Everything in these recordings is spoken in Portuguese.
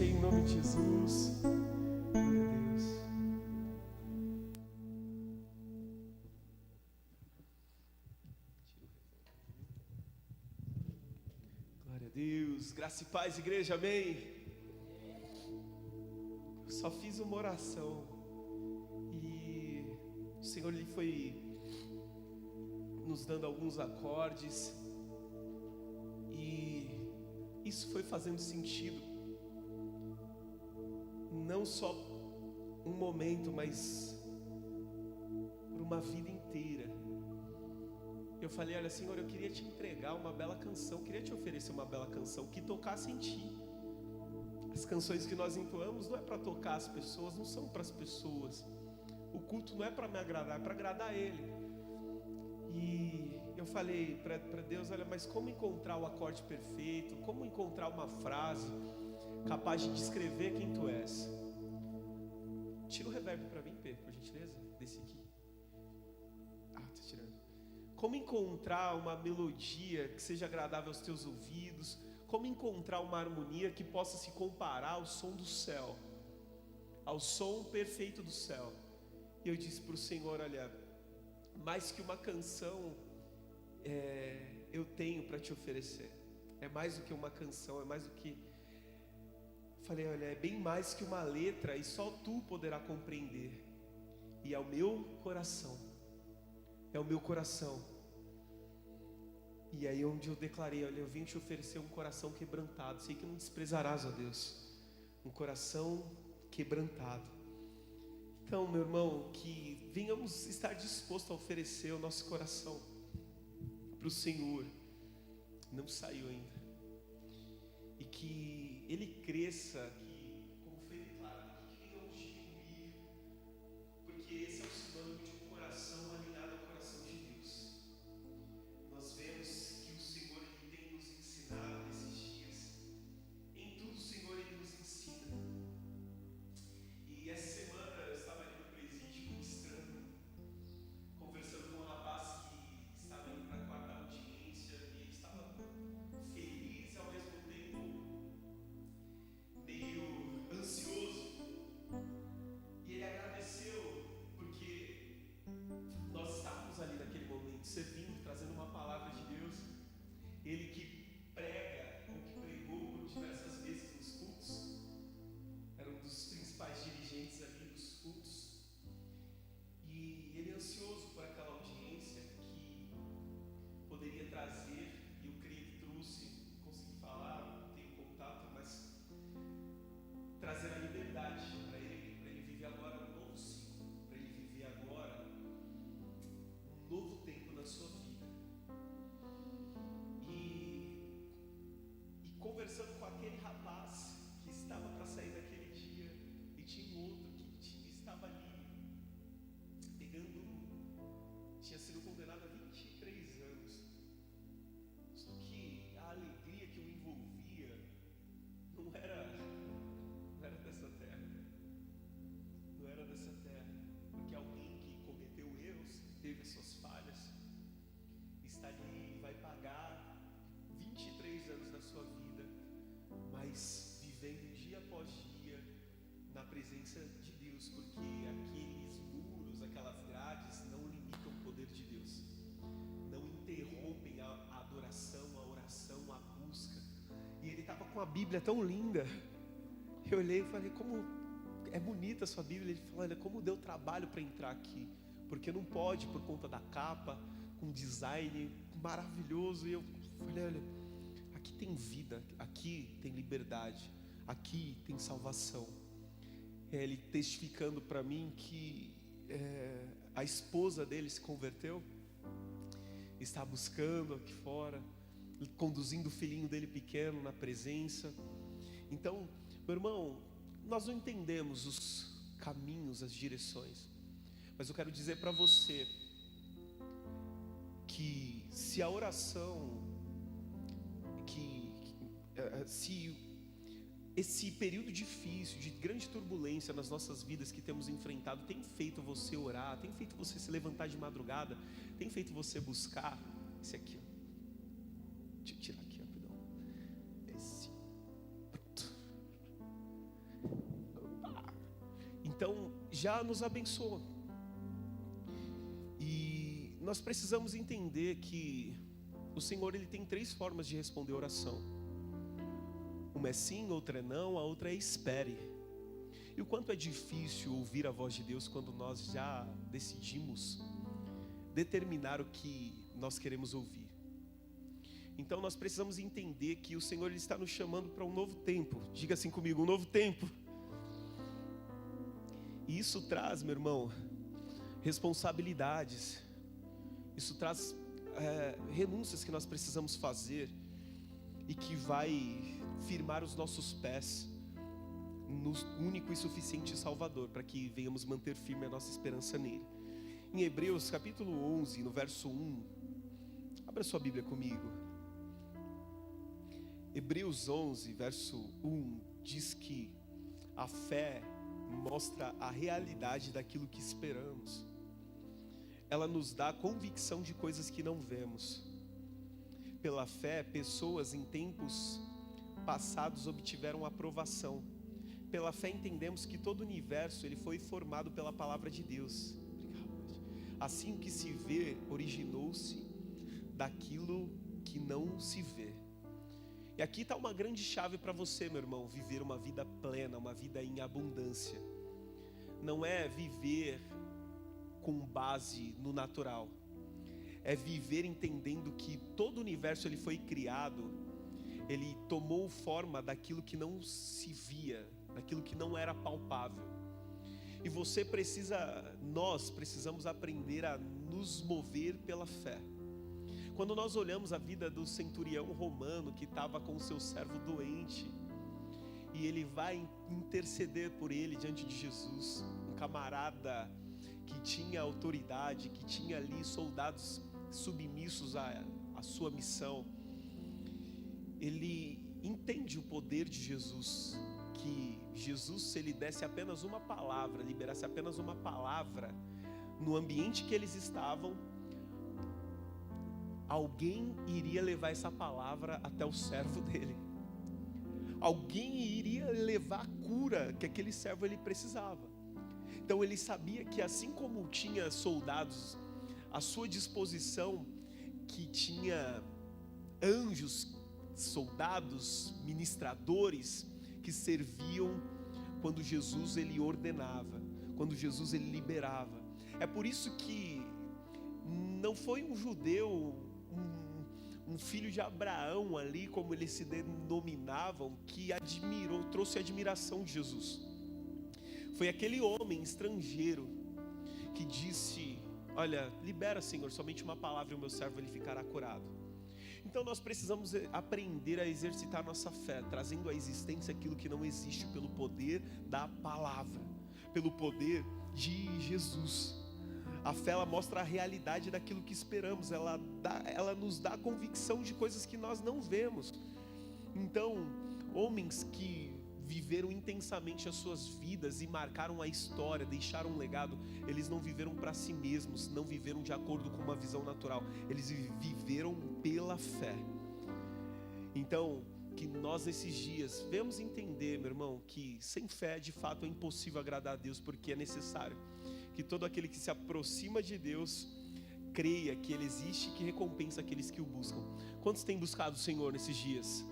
aí em nome de Jesus. Glória a Deus. Glória a Deus. Graça e paz, igreja, amém. Eu só fiz uma oração e o Senhor ele foi nos dando alguns acordes e isso foi fazendo sentido, não só um momento, mas por uma vida inteira. Eu falei, olha Senhor, eu queria te entregar uma bela canção, queria te oferecer uma bela canção que tocasse em ti. As canções que nós entoamos não é para tocar as pessoas, não são para as pessoas. O culto não é para me agradar, é para agradar a Ele. E eu falei para Deus, olha, mas como encontrar o acorde perfeito? Como encontrar uma frase capaz de descrever quem Tu és? Tira o reverb para mim, Pedro, por gentileza, desse aqui. Tá tirando. Como encontrar uma melodia que seja agradável aos teus ouvidos? Como encontrar uma harmonia que possa se comparar ao som do céu, ao som perfeito do céu? E eu disse para o Senhor, olha, mais que uma canção, eu tenho para te oferecer. É mais do que uma canção, é mais do que... Falei, olha, é bem mais que uma letra e só Tu poderá compreender. E é o meu coração, é o meu coração. E aí onde eu declarei, olha, eu vim te oferecer um coração quebrantado. Sei que não desprezarás, ó Deus, um coração quebrantado. Então, meu irmão, que venhamos estar dispostos a oferecer o nosso coração para o Senhor. Não saiu ainda. E que Ele cresça, que, como foi declarado aqui, que venhamos diminuir. Porque esse é o sinônimo de um coração alinhado ao coração de Deus. Nós vemos que o Senhor Ele tem nos ensinado nesses dias. Em tudo o Senhor Ele nos ensina. E essa semana eu estava ali no presídio ministrando, conversando com um rapaz que estava indo para a quarta audiência e ele estava feliz e ao mesmo tempo meio ansioso. E ele agradeceu porque nós estávamos ali naquele momento servindo, trazendo uma palavra de Deus. Ele que prega, ou que pregou por diversas vezes nos cultos, era um dos principais dirigentes ali dos cultos. E ele é ansioso por aquela audiência que poderia trazer, e eu creio que trouxe, consegui falar, não tenho contato, mas trazer a liberdade para ele viver agora um novo ciclo, para ele viver agora um novo tempo na sua vida. E conversando com aquele rapaz que estava para sair daquele dia, e tinha um outro que estava ali tinha sido condenado a 23 anos. Só que a alegria que o envolvia não era dessa terra. Não era dessa terra. Porque alguém que cometeu erros, teve suas falhas, está ali e vai pagar 23 anos da sua vida, mas vivendo dia após dia na presença de Deus, porque aqueles muros, aquelas grades não limitam o poder de Deus, não interrompem a adoração, a oração, a busca. E ele estava com a Bíblia tão linda. Eu olhei e falei, como é bonita a sua Bíblia. Ele falou, olha, como deu trabalho para entrar aqui, porque não pode por conta da capa, com design maravilhoso. E eu falei, olha, aqui tem vida, aqui tem liberdade, aqui tem salvação. Ele testificando para mim que a esposa dele se converteu, está buscando aqui fora, conduzindo o filhinho dele pequeno na presença. Então, meu irmão, nós não entendemos os caminhos, as direções, mas eu quero dizer para você que se a oração, se esse período difícil, de grande turbulência nas nossas vidas que temos enfrentado, tem feito você orar, tem feito você se levantar de madrugada, tem feito você buscar. Esse aqui, ó. Deixa eu tirar aqui rapidão. Esse, pronto. já nos abençoou. E nós precisamos entender que o Senhor, Ele tem 3 formas de responder a oração. Uma é sim, outra é não, a outra é espere. E o quanto é difícil ouvir a voz de Deus quando nós já decidimos determinar o que nós queremos ouvir. Então nós precisamos entender que o Senhor, Ele está nos chamando para um novo tempo. Diga assim comigo, um novo tempo. E isso traz, meu irmão, responsabilidades. Isso traz renúncias que nós precisamos fazer e que vai firmar os nossos pés no único e suficiente Salvador, para que venhamos manter firme a nossa esperança nele. Em Hebreus capítulo 11, no verso 1, abra sua Bíblia comigo. Hebreus 11, verso 1, diz que a fé mostra a realidade daquilo que esperamos. Ela nos dá convicção de coisas que não vemos. Pela fé, pessoas em tempos passados obtiveram aprovação. Pela fé entendemos que todo o universo ele foi formado pela palavra de Deus. Assim, o que se vê originou-se daquilo que não se vê. E aqui está uma grande chave para você, meu irmão, viver uma vida plena, uma vida em abundância. Não é viver com base no natural. É viver entendendo que todo o universo ele foi criado, ele tomou forma daquilo que não se via, daquilo que não era palpável. E nós precisamos aprender a nos mover pela fé. Quando nós olhamos a vida do centurião romano que estava com o seu servo doente, e ele vai interceder por ele diante de Jesus, um camarada que tinha autoridade, que tinha ali soldados submissos à sua missão, ele entende o poder de Jesus, que Jesus, se ele desse apenas uma palavra, liberasse apenas uma palavra, no ambiente que eles estavam, alguém iria levar essa palavra até o servo dele. Alguém iria levar a cura que aquele servo ele precisava. Então ele sabia que assim como tinha soldados à sua disposição, que tinha anjos, soldados, ministradores que serviam quando Jesus ele ordenava, quando Jesus ele liberava. É por isso que não foi um judeu, um filho de Abraão ali, como eles se denominavam, que trouxe admiração de Jesus. Foi aquele homem estrangeiro que disse: olha, libera, Senhor, somente uma palavra e o meu servo ele ficará curado. Então nós precisamos aprender a exercitar nossa fé, trazendo à existência aquilo que não existe pelo poder da palavra, pelo poder de Jesus. A fé ela mostra a realidade daquilo que esperamos, ela nos dá a convicção de coisas que nós não vemos. Então, homens que viveram intensamente as suas vidas e marcaram a história, deixaram um legado, eles não viveram para si mesmos, não viveram de acordo com uma visão natural, eles viveram pela fé. Então, que nós nesses dias vamos entender, meu irmão, que sem fé de fato é impossível agradar a Deus, porque é necessário que todo aquele que se aproxima de Deus creia que Ele existe e que recompensa aqueles que o buscam. Quantos têm buscado o Senhor nesses dias?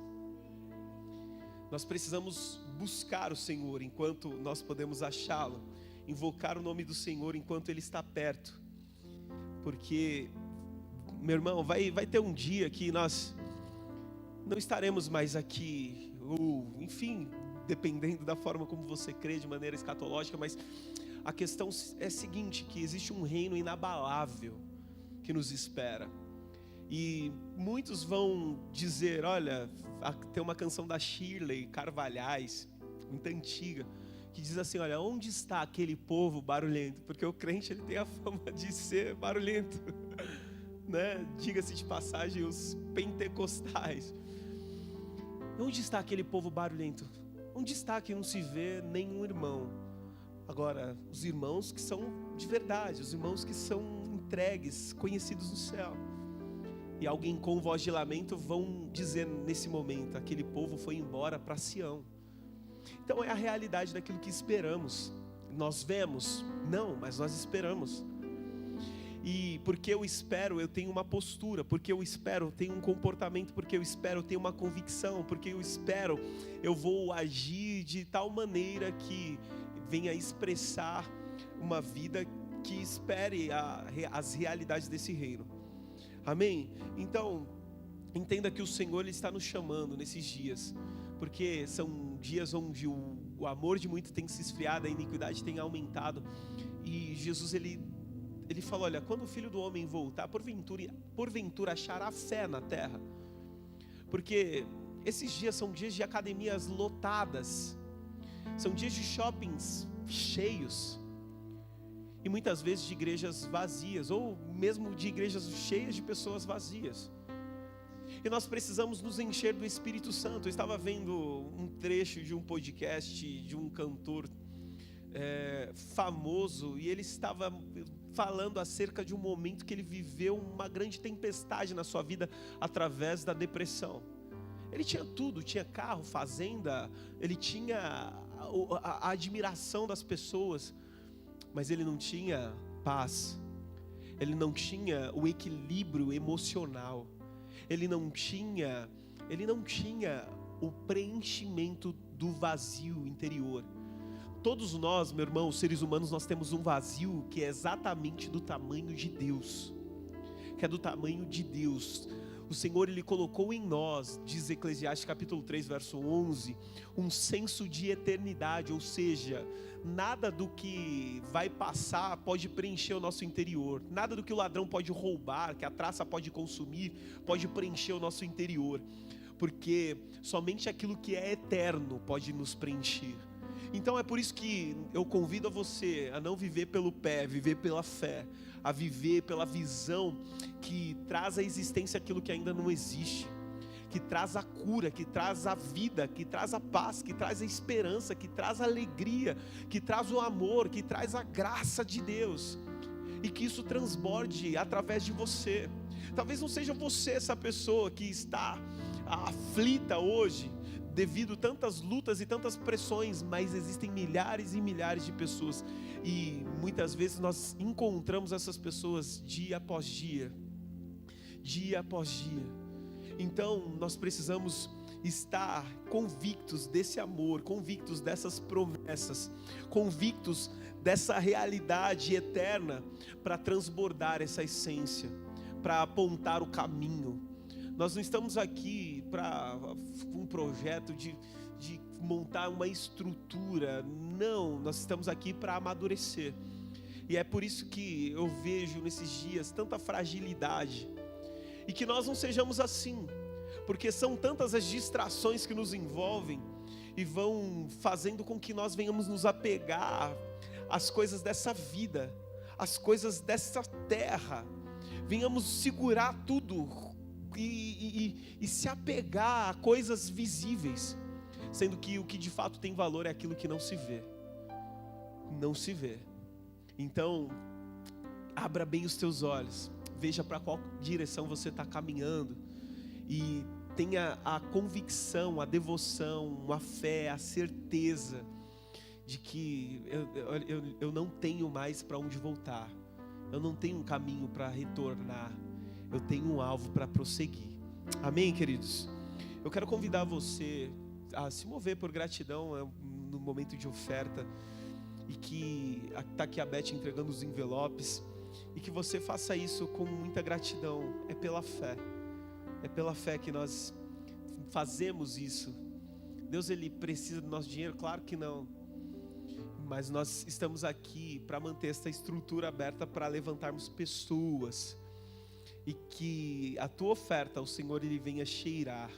Nós precisamos buscar o Senhor enquanto nós podemos achá-lo, invocar o nome do Senhor enquanto Ele está perto, porque, meu irmão, vai ter um dia que nós não estaremos mais aqui, ou enfim, dependendo da forma como você crê, de maneira escatológica, mas a questão é a seguinte, que existe um reino inabalável que nos espera. E muitos vão dizer, olha, tem uma canção da Shirley Carvalhais, muito antiga, que diz assim, olha, onde está aquele povo barulhento? Porque o crente ele tem a fama de ser barulhento, né? Diga-se de passagem, os pentecostais. Onde está aquele povo barulhento? Onde está que não se vê nenhum irmão? Agora, os irmãos que são de verdade, os irmãos que são entregues, conhecidos no céu. E alguém com voz de lamento vão dizer nesse momento, aquele povo foi embora para Sião. Então é a realidade daquilo que esperamos. nós vemos? Não, mas nós esperamos. E porque eu espero, eu tenho uma postura. Porque eu espero, eu tenho um comportamento. Porque eu espero, eu tenho uma convicção. Porque eu espero, eu vou agir de tal maneira que venha expressar uma vida que espere as realidades desse reino. Amém? Então, entenda que o Senhor Ele está nos chamando nesses dias, porque são dias onde o amor de muitos tem se esfriado, a iniquidade tem aumentado. E Jesus ele falou: olha, quando o Filho do Homem voltar, porventura achará fé na terra? Porque esses dias são dias de academias lotadas, são dias de shoppings cheios, e muitas vezes de igrejas vazias, ou mesmo de igrejas cheias de pessoas vazias. E nós precisamos nos encher do Espírito Santo. Eu estava vendo um trecho de um podcast de um cantor famoso, e ele estava falando acerca de um momento que ele viveu uma grande tempestade na sua vida através da depressão. Ele tinha tudo, tinha carro, fazenda, ele tinha a admiração das pessoas, mas ele não tinha paz, ele não tinha o equilíbrio emocional, ele não tinha o preenchimento do vazio interior. Todos nós, meu irmão, seres humanos, nós temos um vazio que é exatamente do tamanho de Deus, que é do tamanho de Deus. O Senhor, Ele colocou em nós, diz Eclesiastes capítulo 3, verso 11, um senso de eternidade, ou seja, nada do que vai passar pode preencher o nosso interior, nada do que o ladrão pode roubar, que a traça pode consumir, pode preencher o nosso interior, porque somente aquilo que é eterno pode nos preencher. Então é por isso que eu convido a você a não viver pelo pé, viver pela fé, a viver pela visão que traz à existência aquilo que ainda não existe, que traz a cura, que traz a vida, que traz a paz, que traz a esperança, que traz a alegria, que traz o amor, que traz a graça de Deus, e que isso transborde através de você. Talvez não seja você essa pessoa que está aflita hoje, devido a tantas lutas e tantas pressões, mas existem milhares e milhares de pessoas, e muitas vezes nós encontramos essas pessoas dia após dia, dia após dia. Então nós precisamos estar convictos desse amor, convictos dessas promessas, convictos dessa realidade eterna, para transbordar essa essência, para apontar o caminho. Nós não estamos aqui para um projeto de montar uma estrutura, não, nós estamos aqui para amadurecer. E é por isso que eu vejo nesses dias tanta fragilidade, e que nós não sejamos assim, porque são tantas as distrações que nos envolvem e vão fazendo com que nós venhamos nos apegar às coisas dessa vida, às coisas dessa terra, venhamos segurar tudo e se apegar a coisas visíveis, sendo que o que de fato tem valor é aquilo que não se vê. Não se vê. Então, abra bem os teus olhos, veja para qual direção você está caminhando, e tenha a convicção, a devoção, a fé, a certeza de que eu não tenho mais para onde voltar, eu não tenho um caminho para retornar, eu tenho um alvo para prosseguir. Amém, queridos? Eu quero convidar você a se mover por gratidão no momento de oferta, e que está aqui a Beth entregando os envelopes, e que você faça isso com muita gratidão. É pela fé que nós fazemos isso. Deus, Ele precisa do nosso dinheiro? Claro que não, mas nós estamos aqui para manter essa estrutura aberta, para levantarmos pessoas, e que a tua oferta, o Senhor, Ele venha cheirar.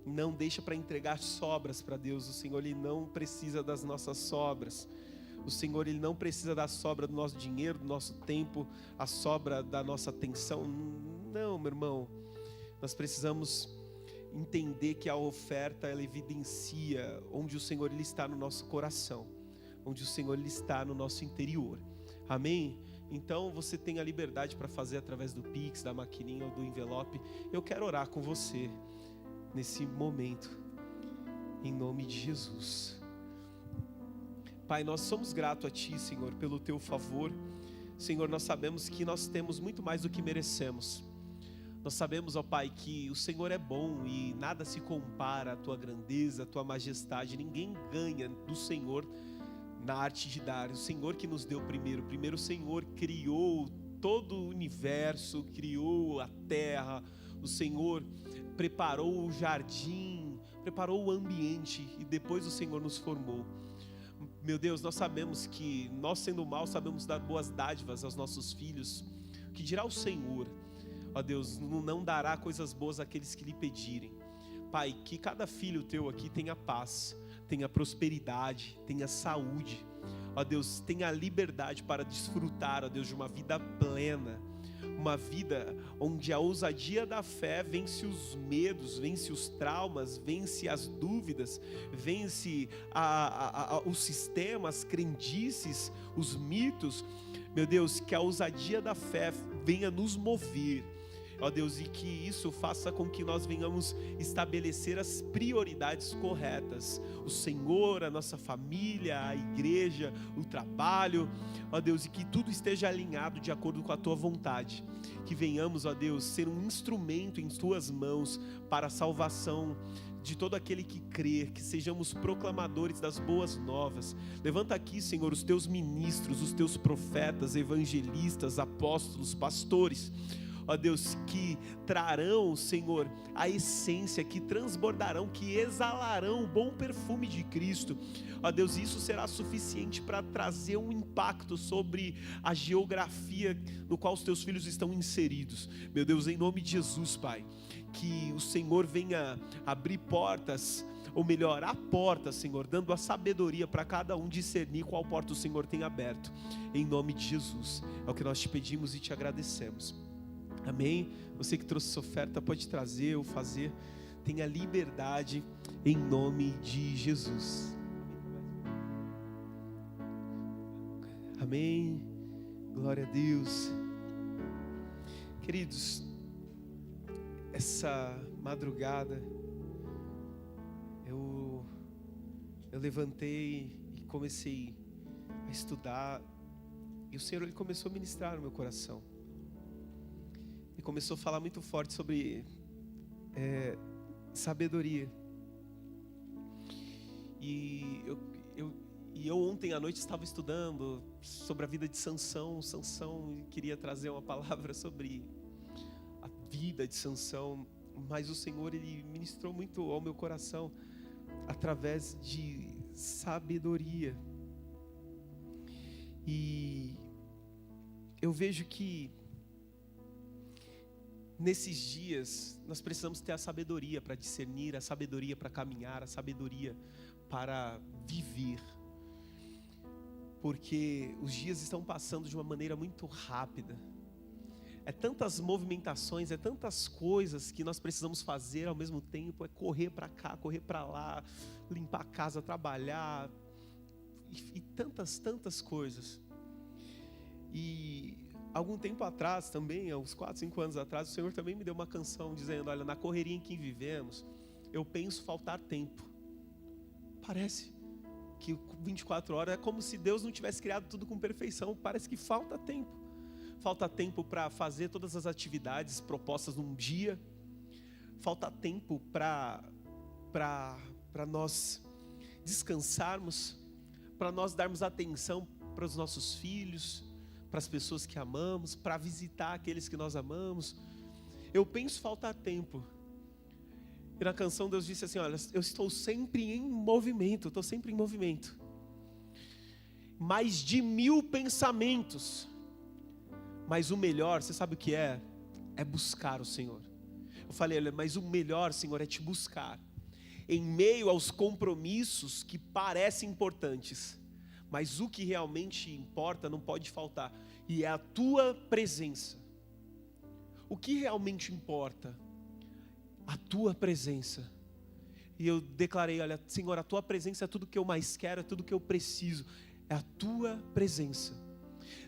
Não deixa para entregar sobras para Deus. O Senhor, Ele não precisa das nossas sobras. O Senhor, Ele não precisa da sobra do nosso dinheiro, do nosso tempo, a sobra da nossa atenção. Não, meu irmão. Nós precisamos entender que a oferta, ela evidencia onde o Senhor, Ele está no nosso coração, onde o Senhor, Ele está no nosso interior. Amém? Então você tem a liberdade para fazer através do Pix, da maquininha ou do envelope. Eu quero orar com você nesse momento, em nome de Jesus. Pai, nós somos gratos a Ti, Senhor, pelo Teu favor. Senhor, nós sabemos que nós temos muito mais do que merecemos. Nós sabemos, ó Pai, que o Senhor é bom e nada se compara à Tua grandeza, à Tua majestade. Ninguém ganha do Senhor na arte de dar. O Senhor que nos deu primeiro. Primeiro o Senhor criou todo o universo, criou a terra. O Senhor preparou o jardim, preparou o ambiente e depois o Senhor nos formou. Meu Deus, nós sabemos que nós, sendo mal, sabemos dar boas dádivas aos nossos filhos. O que dirá o Senhor? Ó Deus, não dará coisas boas àqueles que lhe pedirem. Pai, que cada filho teu aqui tenha paz, tenha prosperidade, tenha saúde. Ó Deus, tenha liberdade para desfrutar, ó Deus, de uma vida plena. Uma vida onde a ousadia da fé vence os medos, vence os traumas, vence as dúvidas, vence os sistemas, as crendices, os mitos. Meu Deus, que a ousadia da fé venha nos mover, ó Deus, e que isso faça com que nós venhamos estabelecer as prioridades corretas. O Senhor, a nossa família, a igreja, o trabalho, ó Deus, e que tudo esteja alinhado de acordo com a Tua vontade. Que venhamos, ó Deus, ser um instrumento em Tuas mãos para a salvação de todo aquele que crê, que sejamos proclamadores das boas novas. Levanta aqui, Senhor, os Teus ministros, os Teus profetas, evangelistas, apóstolos, pastores, ó Deus, que trarão, Senhor, a essência, que transbordarão, que exalarão o bom perfume de Cristo. Ó Deus, isso será suficiente para trazer um impacto sobre a geografia no qual os Teus filhos estão inseridos. Meu Deus, em nome de Jesus, Pai, que o Senhor venha abrir portas, ou melhor, a porta, Senhor, dando a sabedoria para cada um discernir qual porta o Senhor tem aberto. Em nome de Jesus, é o que nós te pedimos e te agradecemos. Amém? Você que trouxe sua oferta pode trazer ou fazer. Tenha liberdade em nome de Jesus. Amém? Glória a Deus. Queridos, essa madrugada eu levantei e comecei a estudar, e o Senhor, Ele começou a ministrar no meu coração. E começou a falar muito forte sobre sabedoria. E eu ontem à noite estava estudando sobre a vida de Sansão. Sansão, queria trazer uma palavra sobre a vida de Sansão, mas o Senhor, Ele ministrou muito ao meu coração através de sabedoria. E eu vejo que nesses dias nós precisamos ter a sabedoria para discernir, a sabedoria para caminhar, a sabedoria para viver. Porque os dias estão passando de uma maneira muito rápida. É tantas movimentações, é tantas coisas que nós precisamos fazer ao mesmo tempo. É correr para cá, correr para lá, limpar a casa, trabalhar e tantas coisas. E algum tempo atrás também, há uns 4, 5 anos atrás, o Senhor também me deu uma canção dizendo: olha, na correria em que vivemos, eu penso faltar tempo. Parece que 24 horas é como se Deus não tivesse criado tudo com perfeição. Parece que falta tempo. Falta tempo para fazer todas as atividades propostas num dia. Falta tempo para nós descansarmos, para nós darmos atenção para os nossos filhos, para as pessoas que amamos, para visitar aqueles que nós amamos. Eu penso faltar tempo. E na canção Deus disse assim: olha, eu estou sempre em movimento, estou sempre em movimento. Mais de 1000 pensamentos. Mas o melhor, você sabe o que é? É buscar o Senhor. Eu falei: olha, mas o melhor, Senhor, é te buscar. Em meio aos compromissos que parecem importantes. Mas o que realmente importa não pode faltar. E é a tua presença. O que realmente importa? A tua presença. E eu declarei: olha, Senhor, a tua presença é tudo que eu mais quero, é tudo que eu preciso. É a tua presença.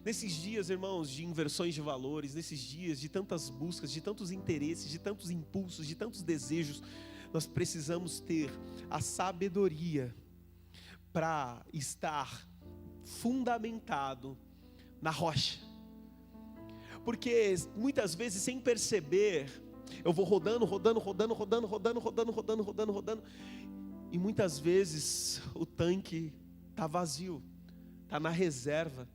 Nesses dias, irmãos, de inversões de valores, nesses dias de tantas buscas, de tantos interesses, de tantos impulsos, de tantos desejos, nós precisamos ter a sabedoria para estar fundamentado na rocha. Porque muitas vezes, sem perceber, eu vou rodando, e muitas vezes o tanque está vazio, está na reserva,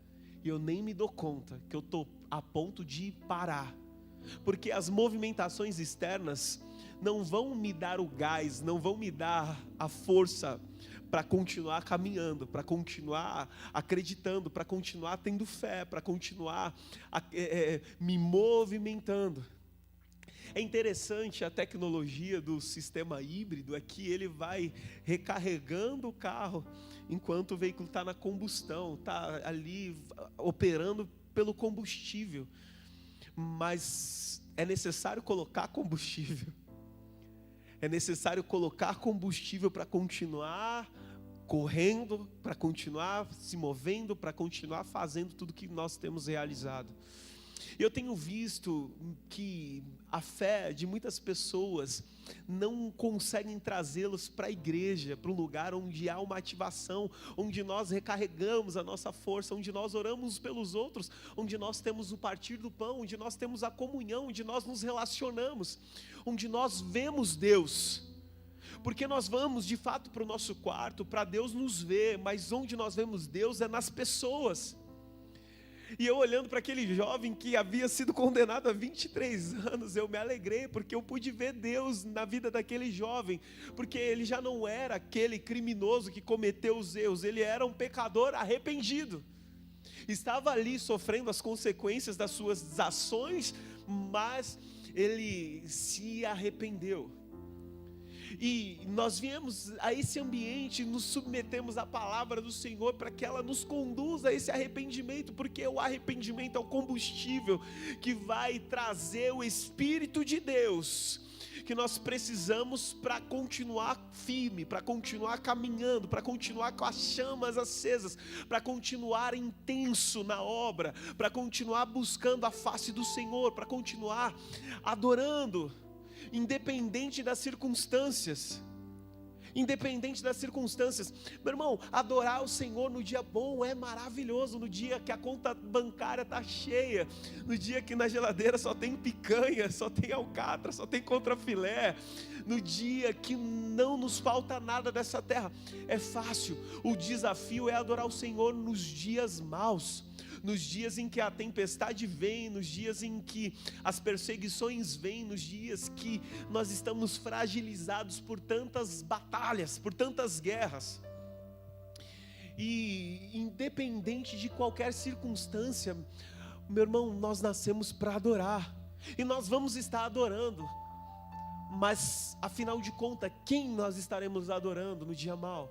e eu nem me dou conta que eu estou a ponto de parar, porque as movimentações externas não vão me dar o gás, não vão me dar a força para continuar caminhando, para continuar acreditando, para continuar tendo fé, para continuar me movimentando. É interessante a tecnologia do sistema híbrido, é que ele vai recarregando o carro enquanto o veículo está na combustão, está ali operando pelo combustível. Mas é necessário colocar combustível. É necessário colocar combustível para continuar correndo, para continuar se movendo, para continuar fazendo tudo que nós temos realizado. Eu tenho visto que a fé de muitas pessoas não conseguem trazê-los para a igreja, para um lugar onde há uma ativação, onde nós recarregamos a nossa força, onde nós oramos pelos outros, onde nós temos o partir do pão, onde nós temos a comunhão, onde nós nos relacionamos, onde nós vemos Deus. Porque nós vamos de fato para o nosso quarto, para Deus nos ver, mas onde nós vemos Deus é nas pessoas. E eu olhando para aquele jovem que havia sido condenado a 23 anos, eu me alegrei, porque eu pude ver Deus na vida daquele jovem, porque ele já não era aquele criminoso que cometeu os erros, ele era um pecador arrependido, estava ali sofrendo as consequências das suas ações, mas ele se arrependeu. E nós viemos a esse ambiente, nos submetemos à palavra do Senhor para que ela nos conduza a esse arrependimento, porque o arrependimento é o combustível que vai trazer o Espírito de Deus, que nós precisamos para continuar firme, para continuar caminhando, para continuar com as chamas acesas, para continuar intenso na obra, para continuar buscando a face do Senhor, para continuar adorando, independente das circunstâncias. Independente das circunstâncias. Meu irmão, adorar o Senhor no dia bom é maravilhoso. No dia que a conta bancária está cheia, no dia que na geladeira só tem picanha, só tem alcatra, só tem contrafilé, no dia que não nos falta nada dessa terra, é fácil. O desafio é adorar o Senhor nos dias maus, nos dias em que a tempestade vem, nos dias em que as perseguições vêm, nos dias que nós estamos fragilizados por tantas batalhas, por tantas guerras. E independente de qualquer circunstância, meu irmão, nós nascemos para adorar, e nós vamos estar adorando, mas afinal de contas, quem nós estaremos adorando no dia mau?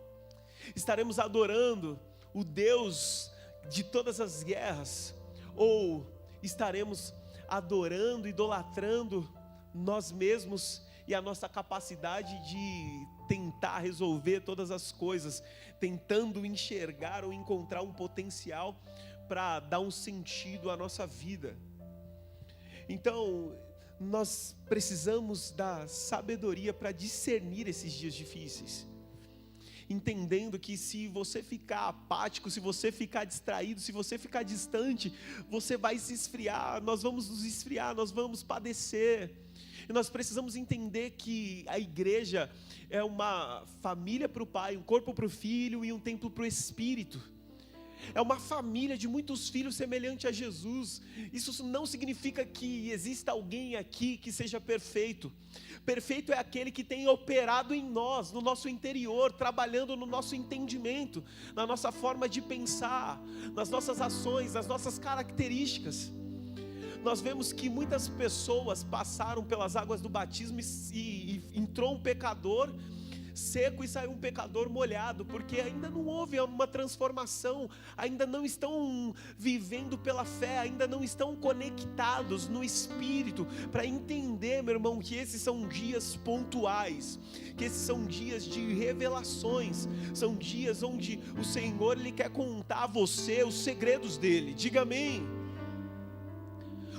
Estaremos adorando o Deus de todas as guerras, ou estaremos adorando, idolatrando nós mesmos e a nossa capacidade de tentar resolver todas as coisas, tentando enxergar ou encontrar um potencial para dar um sentido à nossa vida? Então, nós precisamos da sabedoria para discernir esses dias difíceis, entendendo que se você ficar apático, se você ficar distraído, se você ficar distante, você vai se esfriar, nós vamos nos esfriar, nós vamos padecer. E nós precisamos entender que a igreja é uma família para o Pai, um corpo para o Filho e um templo para o Espírito. É uma família de muitos filhos semelhante a Jesus. Isso não significa que exista alguém aqui que seja perfeito. Perfeito é aquele que tem operado em nós, no nosso interior, trabalhando no nosso entendimento, na nossa forma de pensar, nas nossas ações, nas nossas características. Nós vemos que muitas pessoas passaram pelas águas do batismo e entrou um pecador seco e saiu um pecador molhado, porque ainda não houve uma transformação, ainda não estão vivendo pela fé, ainda não estão conectados no Espírito, para entender, meu irmão, que esses são dias pontuais, que esses são dias de revelações, são dias onde o Senhor, Ele quer contar a você os segredos dEle. Diga amém.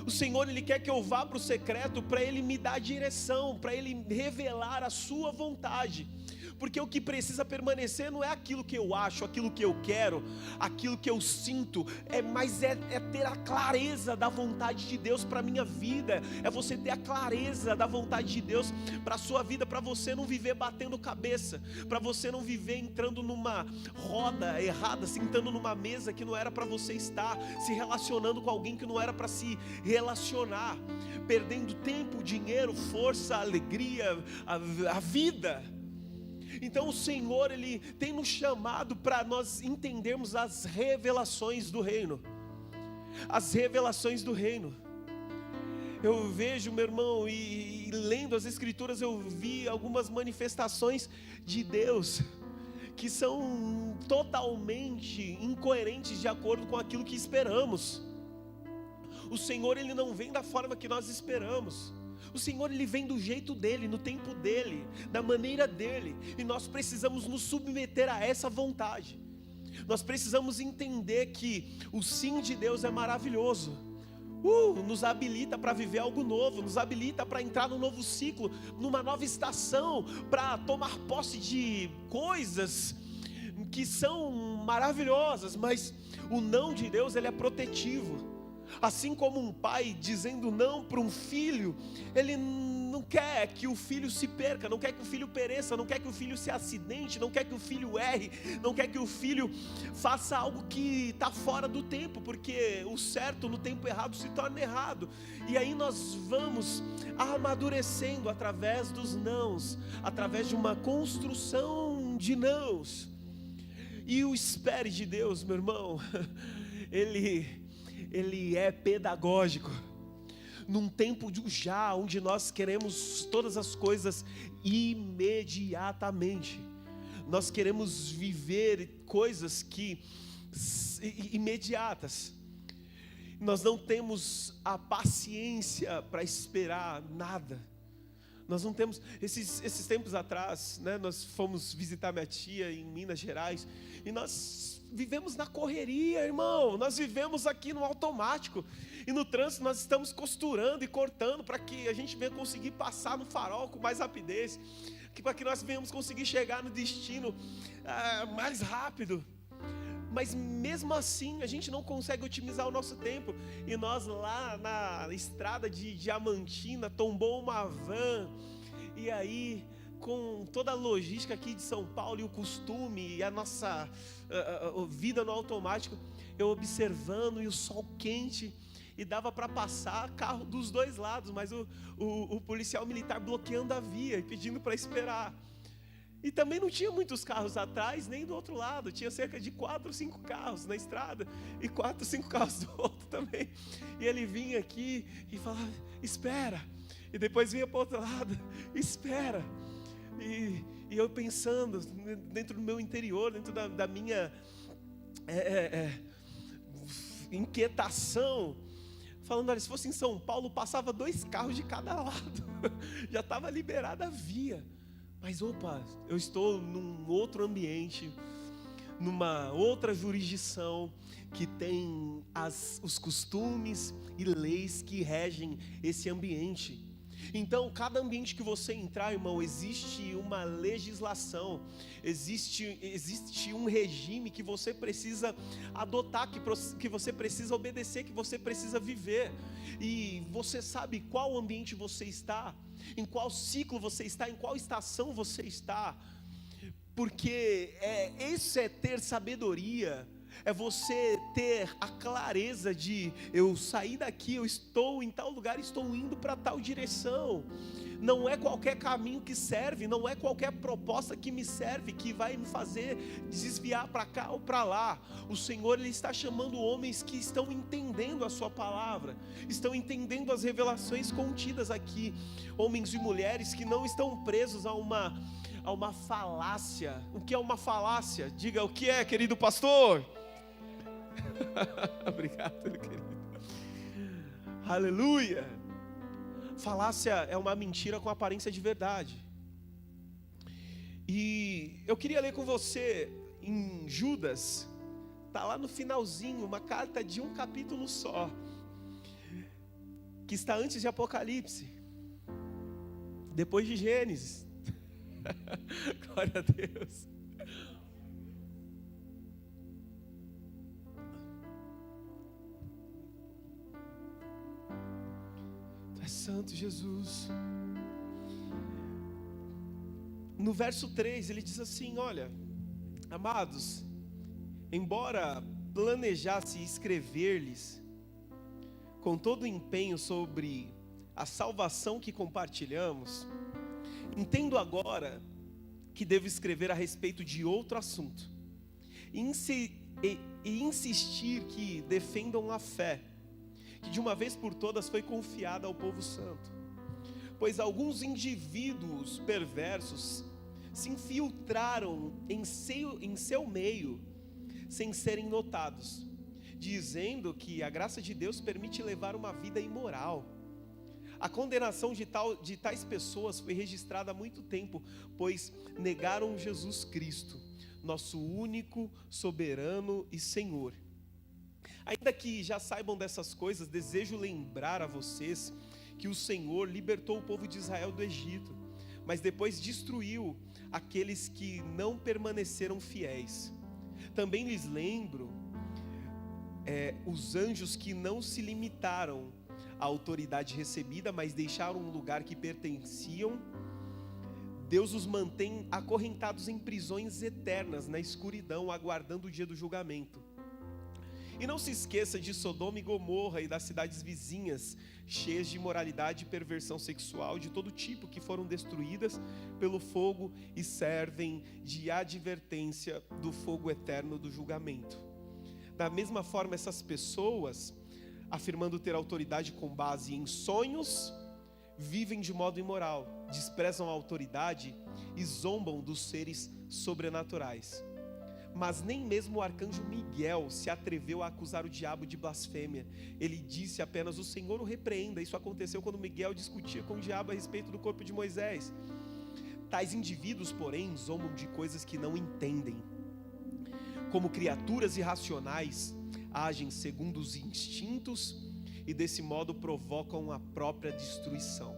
O Senhor, Ele quer que eu vá para o secreto, para Ele me dar direção, para Ele revelar a sua vontade. Porque o que precisa permanecer não é aquilo que eu acho, aquilo que eu quero, aquilo que eu sinto, mas é ter a clareza da vontade de Deus para a minha vida, é você ter a clareza da vontade de Deus para a sua vida, para você não viver batendo cabeça, para você não viver entrando numa roda errada, sentando numa mesa que não era para você estar, se relacionando com alguém que não era para se relacionar, perdendo tempo, dinheiro, força, alegria, a vida. Então o Senhor, Ele tem nos chamado para nós entendermos as revelações do reino. As revelações do reino. Eu vejo, meu irmão, e lendo as Escrituras, eu vi algumas manifestações de Deus que são totalmente incoerentes de acordo com aquilo que esperamos. O Senhor, Ele não vem da forma que nós esperamos. O Senhor, Ele vem do jeito dEle, no tempo dEle, da maneira dEle. E nós precisamos nos submeter a essa vontade. Nós precisamos entender que o sim de Deus é maravilhoso. Nos habilita para viver algo novo, nos habilita para entrar num novo ciclo, numa nova estação, para tomar posse de coisas que são maravilhosas. Mas o não de Deus, ele é protetivo. Assim como um pai dizendo não para um filho, ele não quer que o filho se perca, não quer que o filho pereça, não quer que o filho se acidente, não quer que o filho erre, não quer que o filho faça algo que está fora do tempo, porque o certo no tempo errado se torna errado. E aí nós vamos amadurecendo através dos nãos, através de uma construção de nãos. E o espere de Deus, meu irmão, Ele é pedagógico. Num tempo de já, onde nós queremos todas as coisas imediatamente. Nós queremos viver coisas imediatas. Nós não temos a paciência para esperar nada. Nós não temos, esses tempos atrás, né, nós fomos visitar minha tia em Minas Gerais, e nós vivemos na correria, irmão, nós vivemos aqui no automático, e no trânsito nós estamos costurando e cortando, para que a gente venha conseguir passar no farol com mais rapidez, para que nós venhamos conseguir chegar no destino mais rápido. Mas mesmo assim a gente não consegue otimizar o nosso tempo. E nós lá na estrada de Diamantina tombou uma van. E aí, com toda a logística aqui de São Paulo e o costume e a nossa vida no automático, eu observando e o sol quente, e dava para passar carro dos dois lados, mas o policial militar bloqueando a via e pedindo para esperar. E também não tinha muitos carros atrás, nem do outro lado. Tinha cerca de 4 ou 5 carros na estrada, e 4 ou 5 carros do outro também. E ele vinha aqui e falava, espera. E depois vinha para o outro lado, espera. E eu pensando, dentro do meu interior, dentro da minha inquietação, falando, olha, se fosse em São Paulo, passava 2 carros de cada lado. Já estava liberada a via. Mas opa, eu estou num outro ambiente, numa outra jurisdição, que tem os costumes e leis que regem esse ambiente. Então, cada ambiente que você entrar, irmão, existe uma legislação, existe um regime que você precisa adotar, que você precisa obedecer, que você precisa viver. E você sabe qual ambiente você está, em qual ciclo você está, em qual estação você está, porque isso é ter sabedoria. É você ter a clareza de, eu saí daqui, eu estou em tal lugar, estou indo para tal direção. Não é qualquer caminho que serve, não é qualquer proposta que me serve, que vai me fazer desviar para cá ou para lá. O Senhor, Ele está chamando homens que estão entendendo a sua palavra, estão entendendo as revelações contidas aqui. Homens e mulheres que não estão presos a uma falácia. O que é uma falácia? Diga, o que é, querido pastor? Obrigado, querido. Aleluia. Falácia é uma mentira com aparência de verdade. E eu queria ler com você em Judas, está lá no finalzinho, uma carta de um capítulo só, que está antes de Apocalipse, depois de Gênesis. Glória a Deus. Tu és santo, Jesus. No verso 3 ele diz assim: olha, amados, embora planejasse escrever-lhes com todo o empenho sobre a salvação que compartilhamos, entendo agora que devo escrever a respeito de outro assunto e insistir que defendam a fé que de uma vez por todas foi confiada ao povo santo, pois alguns indivíduos perversos se infiltraram em seu meio sem serem notados, dizendo que a graça de Deus permite levar uma vida imoral. A condenação de tais pessoas foi registrada há muito tempo, pois negaram Jesus Cristo, nosso único, soberano e Senhor. Ainda que já saibam dessas coisas, desejo lembrar a vocês que o Senhor libertou o povo de Israel do Egito, mas depois destruiu aqueles que não permaneceram fiéis. Também lhes lembro os anjos que não se limitaram à autoridade recebida, mas deixaram um lugar que pertenciam. Deus os mantém acorrentados em prisões eternas, na escuridão, aguardando o dia do julgamento. E não se esqueça de Sodoma e Gomorra e das cidades vizinhas, cheias de imoralidade e perversão sexual de todo tipo, que foram destruídas pelo fogo e servem de advertência do fogo eterno do julgamento. Da mesma forma, essas pessoas, afirmando ter autoridade com base em sonhos, vivem de modo imoral, desprezam a autoridade e zombam dos seres sobrenaturais. Mas nem mesmo o arcanjo Miguel se atreveu a acusar o diabo de blasfêmia. Ele disse apenas: o Senhor o repreenda. Isso aconteceu quando Miguel discutia com o diabo a respeito do corpo de Moisés. Tais indivíduos, porém, zombam de coisas que não entendem. Como criaturas irracionais, agem segundo os instintos e desse modo provocam a própria destruição.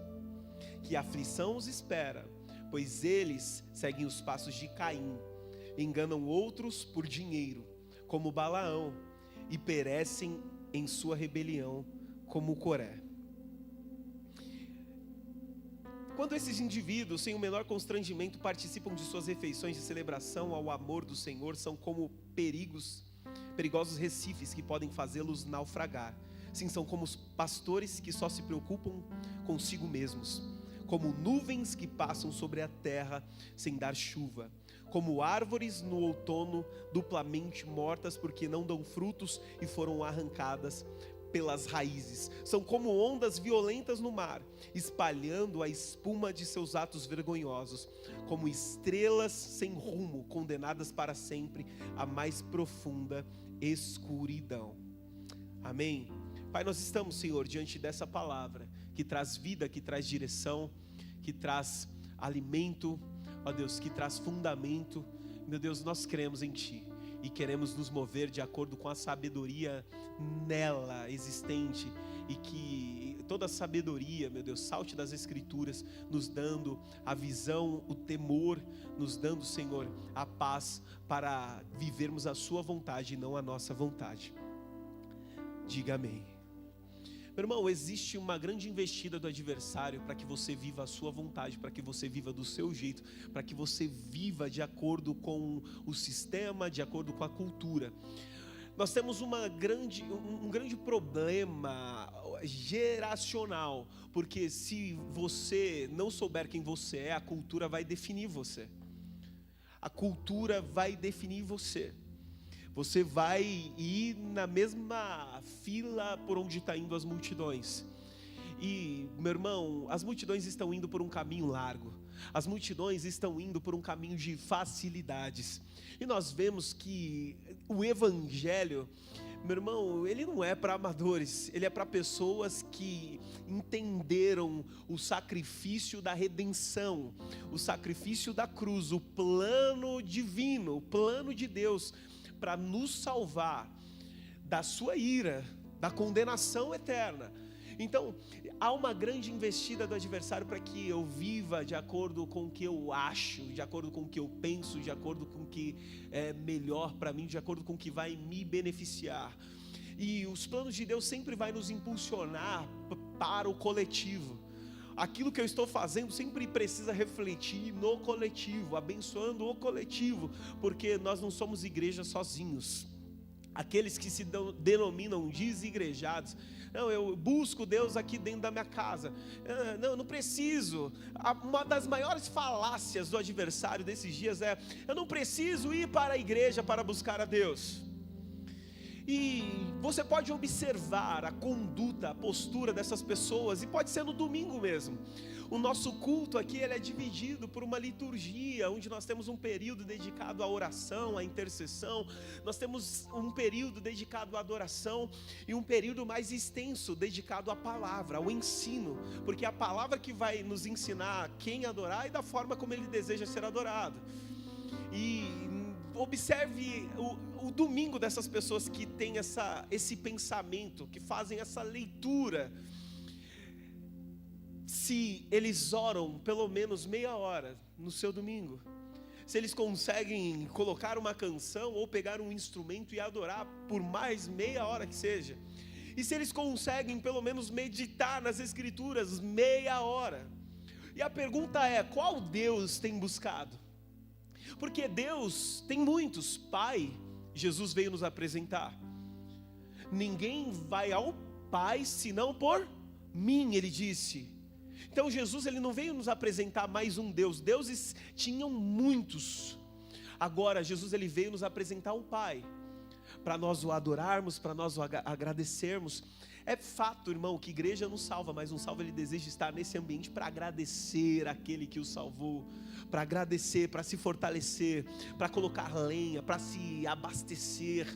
Que aflição os espera, pois eles seguem os passos de Caim, enganam outros por dinheiro, como Balaão, e perecem em sua rebelião, como Coré. Quando esses indivíduos, sem o menor constrangimento, participam de suas refeições de celebração ao amor do Senhor, são como perigosos recifes que podem fazê-los naufragar. Sim, são como os pastores que só se preocupam consigo mesmos, como nuvens que passam sobre a terra sem dar chuva, como árvores no outono duplamente mortas porque não dão frutos e foram arrancadas pelas raízes. São como ondas violentas no mar, espalhando a espuma de seus atos vergonhosos, como estrelas sem rumo, condenadas para sempre à mais profunda escuridão. Amém? Pai, nós estamos, Senhor, diante dessa palavra que traz vida, que traz direção, que traz alimento, ó Deus, que traz fundamento. Meu Deus, nós cremos em Ti e queremos nos mover de acordo com a sabedoria nela existente, e que toda a sabedoria, meu Deus, salte das Escrituras, nos dando a visão, o temor, nos dando, Senhor, a paz para vivermos a Sua vontade e não a nossa vontade. Diga amém. Meu irmão, existe uma grande investida do adversário para que você viva a sua vontade, para que você viva do seu jeito, para que você viva de acordo com o sistema, de acordo com a cultura. Nós temos um grande problema geracional, porque se você não souber quem você é, a cultura vai definir você. A cultura vai definir você. Você vai ir na mesma fila por onde está indo as multidões. E, meu irmão, as multidões estão indo por um caminho largo. As multidões estão indo por um caminho de facilidades. E nós vemos que o Evangelho, meu irmão, ele não é para amadores. Ele é para pessoas que entenderam o sacrifício da redenção, o sacrifício da cruz, o plano divino, o plano de Deus para nos salvar da sua ira, da condenação eterna, Então, há uma grande investida do adversário para que eu viva de acordo com o que eu acho, de acordo com o que eu penso, de acordo com o que é melhor para mim, de acordo com o que vai me beneficiar. E os planos de Deus sempre vai nos impulsionar para o coletivo. Aquilo que eu estou fazendo sempre precisa refletir no coletivo, abençoando o coletivo, porque nós não somos igreja sozinhos. Aqueles que se denominam desigrejados, não, eu busco Deus aqui dentro da minha casa, não, não preciso. Uma das maiores falácias do adversário desses dias é: eu não preciso ir para a igreja para buscar a Deus. E você pode observar a conduta, a postura dessas pessoas, e pode ser no domingo mesmo. O nosso culto aqui, ele é dividido por uma liturgia, onde nós temos um período dedicado à oração, à intercessão. Nós temos um período dedicado à adoração e um período mais extenso dedicado à palavra, ao ensino, porque é a palavra que vai nos ensinar quem adorar e da forma como ele deseja ser adorado. E observe o domingo dessas pessoas que têm esse pensamento, que fazem essa leitura. Se eles oram pelo menos meia hora no seu domingo, se eles conseguem colocar uma canção ou pegar um instrumento e adorar por mais meia hora que seja, e se eles conseguem pelo menos meditar nas escrituras meia hora. E a pergunta é: qual Deus tem buscado? Porque Deus tem muitos. Pai, Jesus veio nos apresentar. Ninguém vai ao Pai senão por mim, ele disse. Então Jesus, ele não veio nos apresentar mais um Deus. Deuses tinham muitos. Agora Jesus, ele veio nos apresentar um Pai, para nós o adorarmos, para nós o agradecermos. É fato, irmão, que igreja não salva, mas um salvo ele deseja estar nesse ambiente para agradecer aquele que o salvou, para agradecer, para se fortalecer, para colocar lenha, para se abastecer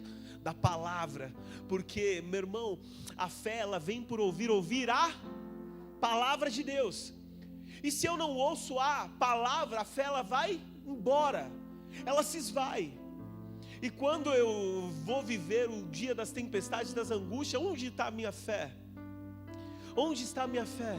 da palavra. Porque, meu irmão, a fé ela vem por ouvir a palavra de Deus. E se eu não ouço a palavra, a fé ela vai embora, ela se esvai. E quando eu vou viver o dia das tempestades, das angústias, onde está a minha fé? Onde está a minha fé?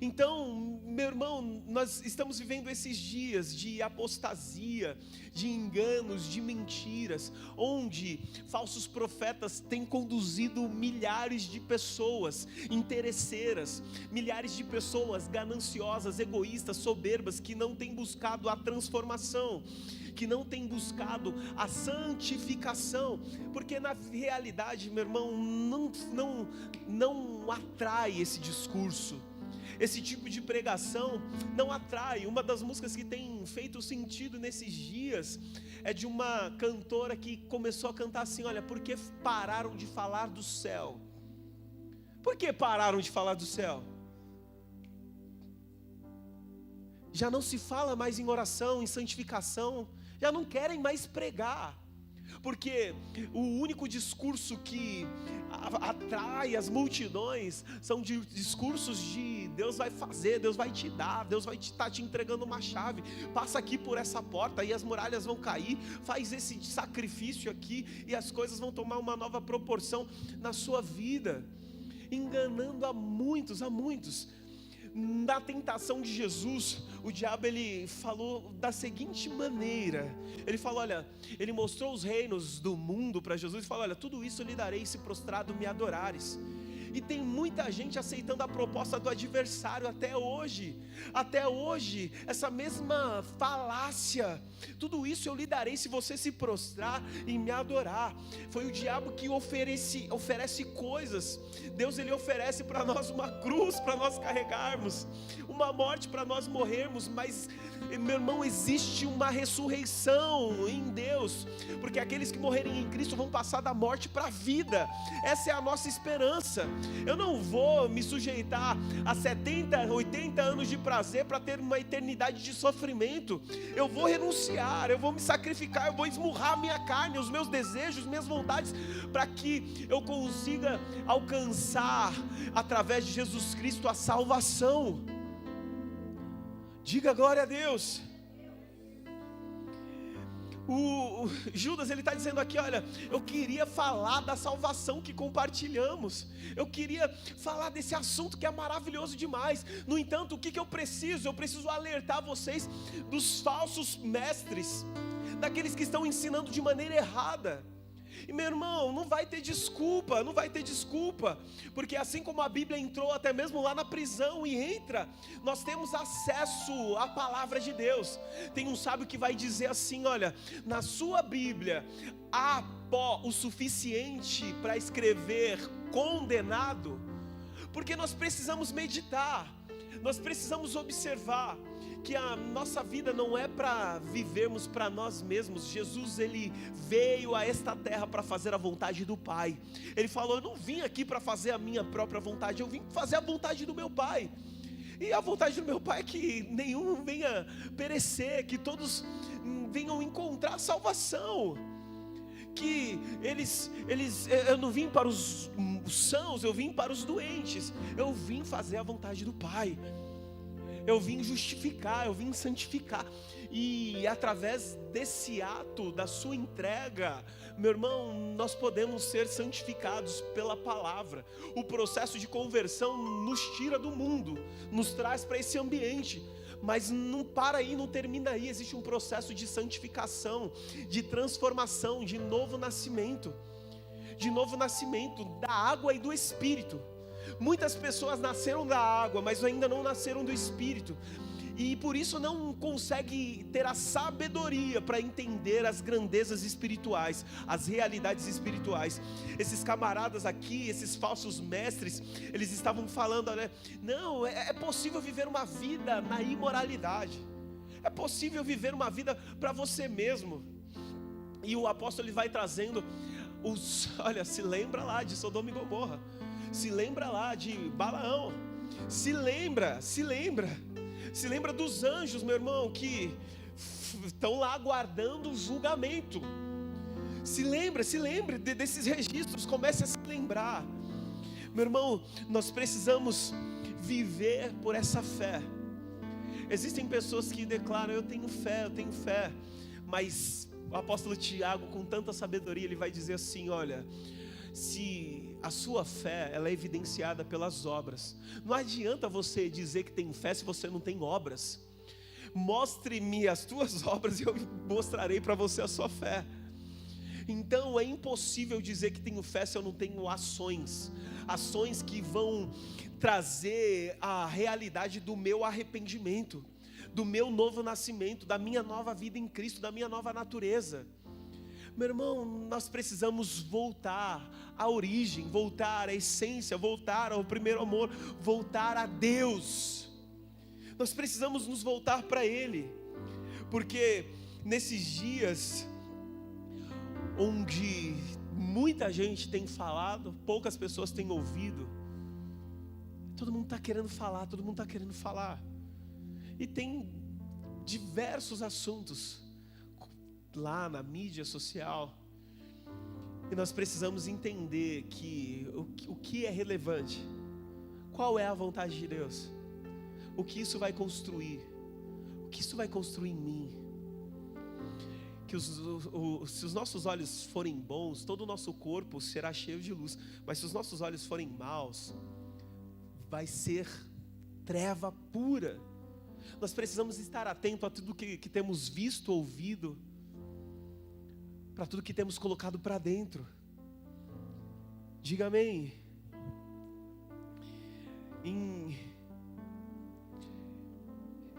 Então, meu irmão, nós estamos vivendo esses dias de apostasia, de enganos, de mentiras, onde falsos profetas têm conduzido milhares de pessoas interesseiras, milhares de pessoas gananciosas, egoístas, soberbas, que não têm buscado a transformação, que não têm buscado a santificação, porque na realidade, meu irmão, não atrai esse discurso. Esse tipo de pregação não atrai. Uma das músicas que tem feito sentido nesses dias é de uma cantora que começou a cantar assim: olha, por que pararam de falar do céu? Por que pararam de falar do céu? Já não se fala mais em oração, em santificação, já não querem mais pregar. Porque o único discurso que atrai as multidões são discursos de Deus vai fazer, Deus vai te dar, Deus vai estar te entregando uma chave, passa aqui por essa porta e as muralhas vão cair, faz esse sacrifício aqui e as coisas vão tomar uma nova proporção na sua vida, enganando a muitos. Na tentação de Jesus, o diabo ele falou da seguinte maneira: ele falou, olha, ele mostrou os reinos do mundo para Jesus e falou: olha, tudo isso eu lhe darei se prostrado me adorares. E tem muita gente aceitando a proposta do adversário até hoje, essa mesma falácia: tudo isso eu lhe darei se você se prostrar e me adorar. Foi o diabo que oferece coisas. Deus ele oferece para nós uma cruz para nós carregarmos, uma morte para nós morrermos, mas, meu irmão, existe uma ressurreição em Deus, porque aqueles que morrerem em Cristo vão passar da morte para a vida. Essa é a nossa esperança. Eu não vou me sujeitar a 70, 80 anos de prazer para ter uma eternidade de sofrimento. Eu vou renunciar, eu vou me sacrificar, eu vou esmurrar a minha carne, os meus desejos, minhas vontades, para que eu consiga alcançar, através de Jesus Cristo, a salvação. Diga glória a Deus. O Judas, ele está dizendo aqui, olha, eu queria falar da salvação que compartilhamos, eu queria falar desse assunto que é maravilhoso demais. No entanto, o que eu preciso? Eu preciso alertar vocês dos falsos mestres, daqueles que estão ensinando de maneira errada. E meu irmão, não vai ter desculpa, porque assim como a Bíblia entrou até mesmo lá na prisão e entra, nós temos acesso à palavra de Deus. Tem um sábio que vai dizer assim, olha, na sua Bíblia há pó o suficiente para escrever condenado, porque nós precisamos meditar, nós precisamos observar que a nossa vida não é para vivermos para nós mesmos. Jesus, ele veio a esta terra para fazer a vontade do Pai. Ele falou, eu não vim aqui para fazer a minha própria vontade, eu vim fazer a vontade do meu Pai. E a vontade do meu Pai é que nenhum venha perecer, que todos venham encontrar salvação. Que eu não vim para os sãos, eu vim para os doentes. Eu vim fazer a vontade do Pai. Eu vim justificar, eu vim santificar. E através desse ato da sua entrega, meu irmão, nós podemos ser santificados pela palavra. O processo de conversão nos tira do mundo, nos traz para esse ambiente. Mas não para aí, não termina aí. Existe um processo de santificação, de transformação, de novo nascimento da água e do Espírito. Muitas pessoas nasceram da água, mas ainda não nasceram do Espírito, e por isso não consegue ter a sabedoria para entender as grandezas espirituais, as realidades espirituais. Esses camaradas aqui, esses falsos mestres, eles estavam falando, né? Não, é possível viver uma vida na imoralidade, é possível viver uma vida para você mesmo. E o apóstolo, ele vai trazendo olha, se lembra lá de Sodoma e Gomorra, se lembra lá de Balaão, se lembra dos anjos, meu irmão, que estão lá aguardando o julgamento. Se lembre desses registros, comece a se lembrar. Meu irmão, nós precisamos viver por essa fé. Existem pessoas que declaram, eu tenho fé, mas o apóstolo Tiago, com tanta sabedoria, ele vai dizer assim, olha, se a sua fé, ela é evidenciada pelas obras. Não adianta você dizer que tem fé se você não tem obras. Mostre-me as tuas obras e eu mostrarei para você a sua fé. Então é impossível dizer que tenho fé se eu não tenho ações que vão trazer a realidade do meu arrependimento, do meu novo nascimento, da minha nova vida em Cristo, da minha nova natureza. Meu irmão, nós precisamos voltar à origem, voltar à essência, voltar ao primeiro amor, voltar a Deus. Nós precisamos nos voltar para Ele, porque nesses dias onde muita gente tem falado, poucas pessoas têm ouvido, todo mundo está querendo falar, e tem diversos assuntos lá na mídia social, e nós precisamos entender que o que é relevante, qual é a vontade de Deus, o que isso vai construir, em mim. Que se os nossos olhos forem bons, todo o nosso corpo será cheio de luz, mas se os nossos olhos forem maus, vai ser treva pura. Nós precisamos estar atentos a tudo que temos visto, ouvido, para tudo que temos colocado para dentro. Diga amém.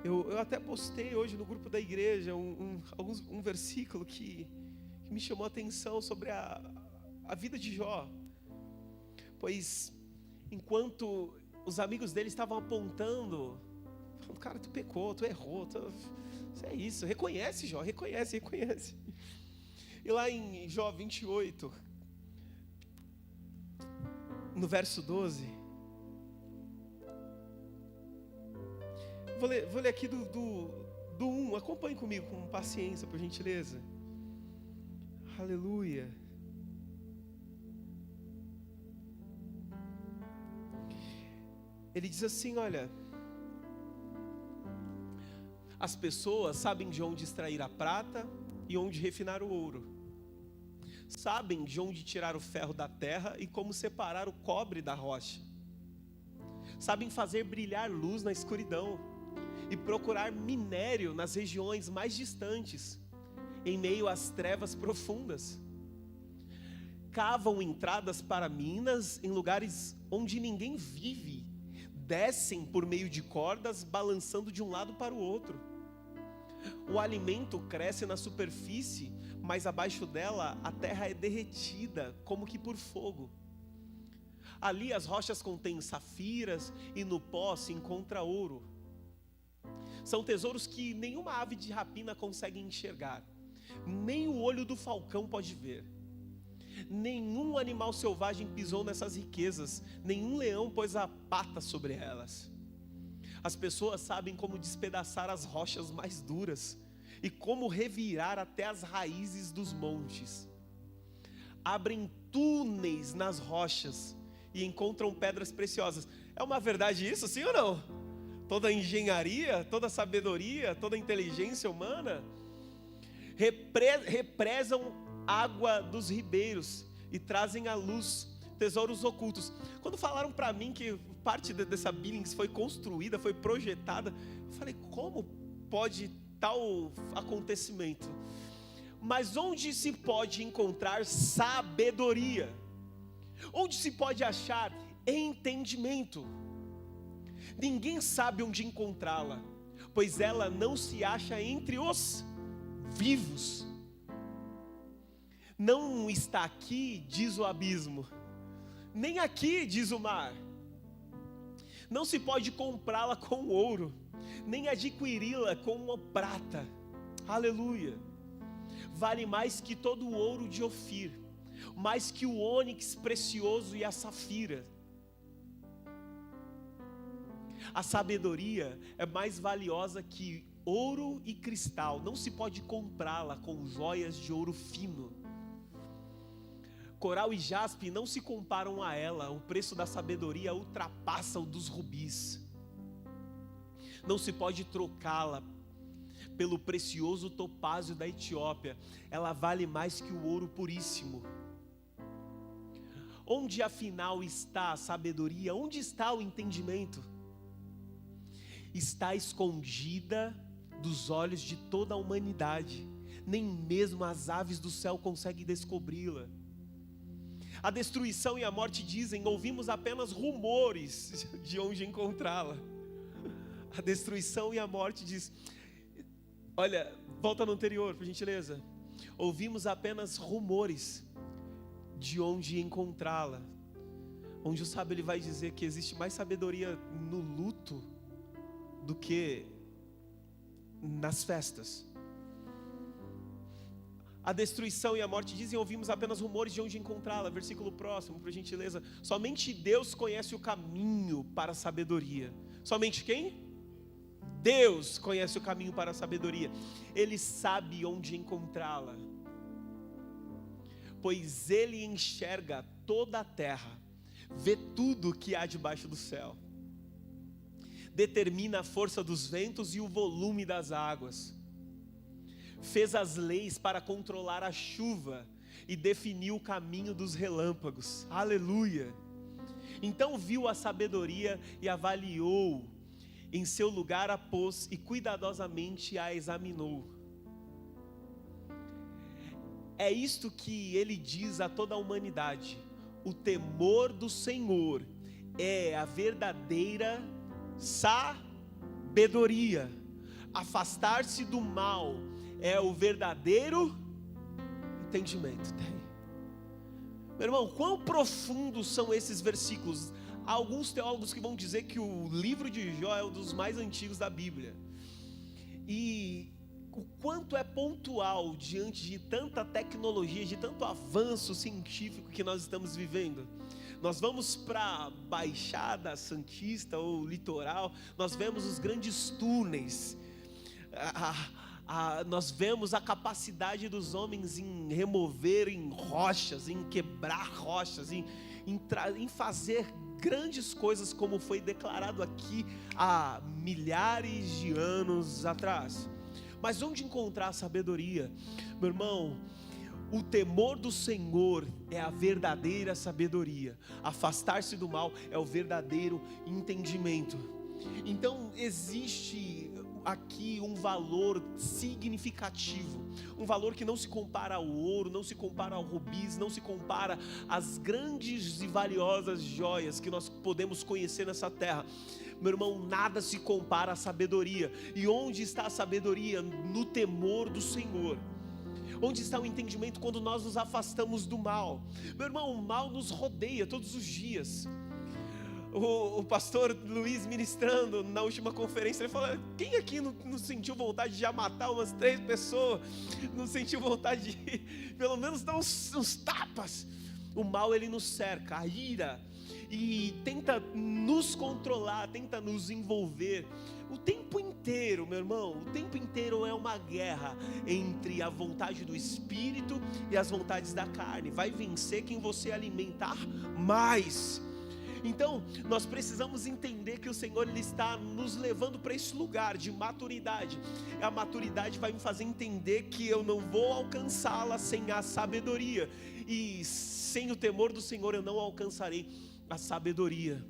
Eu até postei hoje no grupo da igreja um versículo que me chamou a atenção sobre a vida de Jó. Pois enquanto os amigos dele estavam apontando, falando, cara, tu pecou, tu errou, isso é isso, reconhece Jó, reconhece. E lá em Jó 28, no verso 12, vou ler aqui do 1, acompanhe comigo com paciência, por gentileza. Aleluia. Ele diz assim, olha, as pessoas sabem de onde extrair a prata e onde refinar o ouro. Sabem de onde tirar o ferro da terra e como separar o cobre da rocha. Sabem fazer brilhar luz na escuridão e procurar minério nas regiões mais distantes, em meio às trevas profundas. Cavam entradas para minas em lugares onde ninguém vive. Descem por meio de cordas, balançando de um lado para o outro. O alimento cresce na superfície, mas abaixo dela a terra é derretida, como que por fogo. Ali as rochas contêm safiras e no pó se encontra ouro. São tesouros que nenhuma ave de rapina consegue enxergar, nem o olho do falcão pode ver. Nenhum animal selvagem pisou nessas riquezas, nenhum leão pôs a pata sobre elas. As pessoas sabem como despedaçar as rochas mais duras e como revirar até as raízes dos montes. Abrem túneis nas rochas e encontram pedras preciosas. É uma verdade isso, sim ou não? Toda a engenharia, toda a sabedoria, toda a inteligência humana represam água dos ribeiros e trazem à luz tesouros ocultos. Quando falaram para mim que parte dessa Billings foi construída, foi projetada, eu falei, como pode tal acontecimento? Mas onde se pode encontrar sabedoria? Onde se pode achar entendimento? Ninguém sabe onde encontrá-la, pois ela não se acha entre os vivos. Não está aqui, diz o abismo, nem aqui, diz o mar. Não se pode comprá-la com ouro, nem adquiri-la com prata. Aleluia. Vale mais que todo o ouro de Ofir, mais que o ônix precioso e a safira. A sabedoria é mais valiosa que ouro e cristal. Não se pode comprá-la com joias de ouro fino. Coral e jaspe não se comparam a ela. O preço da sabedoria ultrapassa o dos rubis. Não se pode trocá-la pelo precioso topázio da Etiópia. Ela vale mais que o ouro puríssimo. Onde afinal está a sabedoria? Onde está o entendimento? Está escondida dos olhos de toda a humanidade. Nem mesmo as aves do céu conseguem descobri-la. A destruição e a morte dizem, ouvimos apenas rumores de onde encontrá-la. A destruição e a morte diz, olha, volta no anterior, por gentileza. Ouvimos apenas rumores de onde encontrá-la. Onde o sábio ele vai dizer que existe mais sabedoria no luto do que nas festas. A destruição e a morte dizem, ouvimos apenas rumores de onde encontrá-la. Versículo próximo, por gentileza. Somente Deus conhece o caminho para a sabedoria. Somente quem? Deus conhece o caminho para a sabedoria. Ele sabe onde encontrá-la, pois Ele enxerga toda a terra, vê tudo que há debaixo do céu. Determina a força dos ventos e o volume das águas. Fez as leis para controlar a chuva e definiu o caminho dos relâmpagos. Aleluia! Então viu a sabedoria e avaliou, em seu lugar a pôs e cuidadosamente a examinou. É isto que ele diz a toda a humanidade: o temor do Senhor é a verdadeira sabedoria. Afastar-se do mal é o verdadeiro entendimento. Meu irmão, quão profundos são esses versículos? Há alguns teólogos que vão dizer que o livro de Jó é um dos mais antigos da Bíblia. E o quanto é pontual diante de tanta tecnologia, de tanto avanço científico que nós estamos vivendo. Nós vamos para a Baixada Santista ou litoral, nós vemos os grandes túneis, nós vemos a capacidade dos homens em removerem rochas, em quebrar rochas, em fazer grandes coisas, como foi declarado aqui há milhares de anos atrás. Mas onde encontrar a sabedoria? Meu irmão, o temor do Senhor é a verdadeira sabedoria. Afastar-se do mal é o verdadeiro entendimento. Então existe aqui um valor significativo, um valor que não se compara ao ouro, não se compara ao rubis, não se compara às grandes e valiosas joias que nós podemos conhecer nessa terra. Meu irmão, nada se compara à sabedoria. E onde está a sabedoria? No temor do Senhor. Onde está o entendimento? Quando nós nos afastamos do mal. Meu irmão, o mal nos rodeia todos os dias. O pastor Luiz ministrando na última conferência, ele falou: quem aqui não sentiu vontade de já matar umas 3 pessoas? Não sentiu vontade de pelo menos dar uns tapas? O mal, ele nos cerca, a ira, e tenta nos controlar, tenta nos envolver o tempo inteiro, meu irmão. O tempo inteiro é uma guerra entre a vontade do Espírito e as vontades da carne. Vai vencer quem você alimentar mais. Então, nós precisamos entender que o Senhor, Ele está nos levando para esse lugar de maturidade. A maturidade vai me fazer entender que eu não vou alcançá-la sem a sabedoria. E sem o temor do Senhor eu não alcançarei a sabedoria.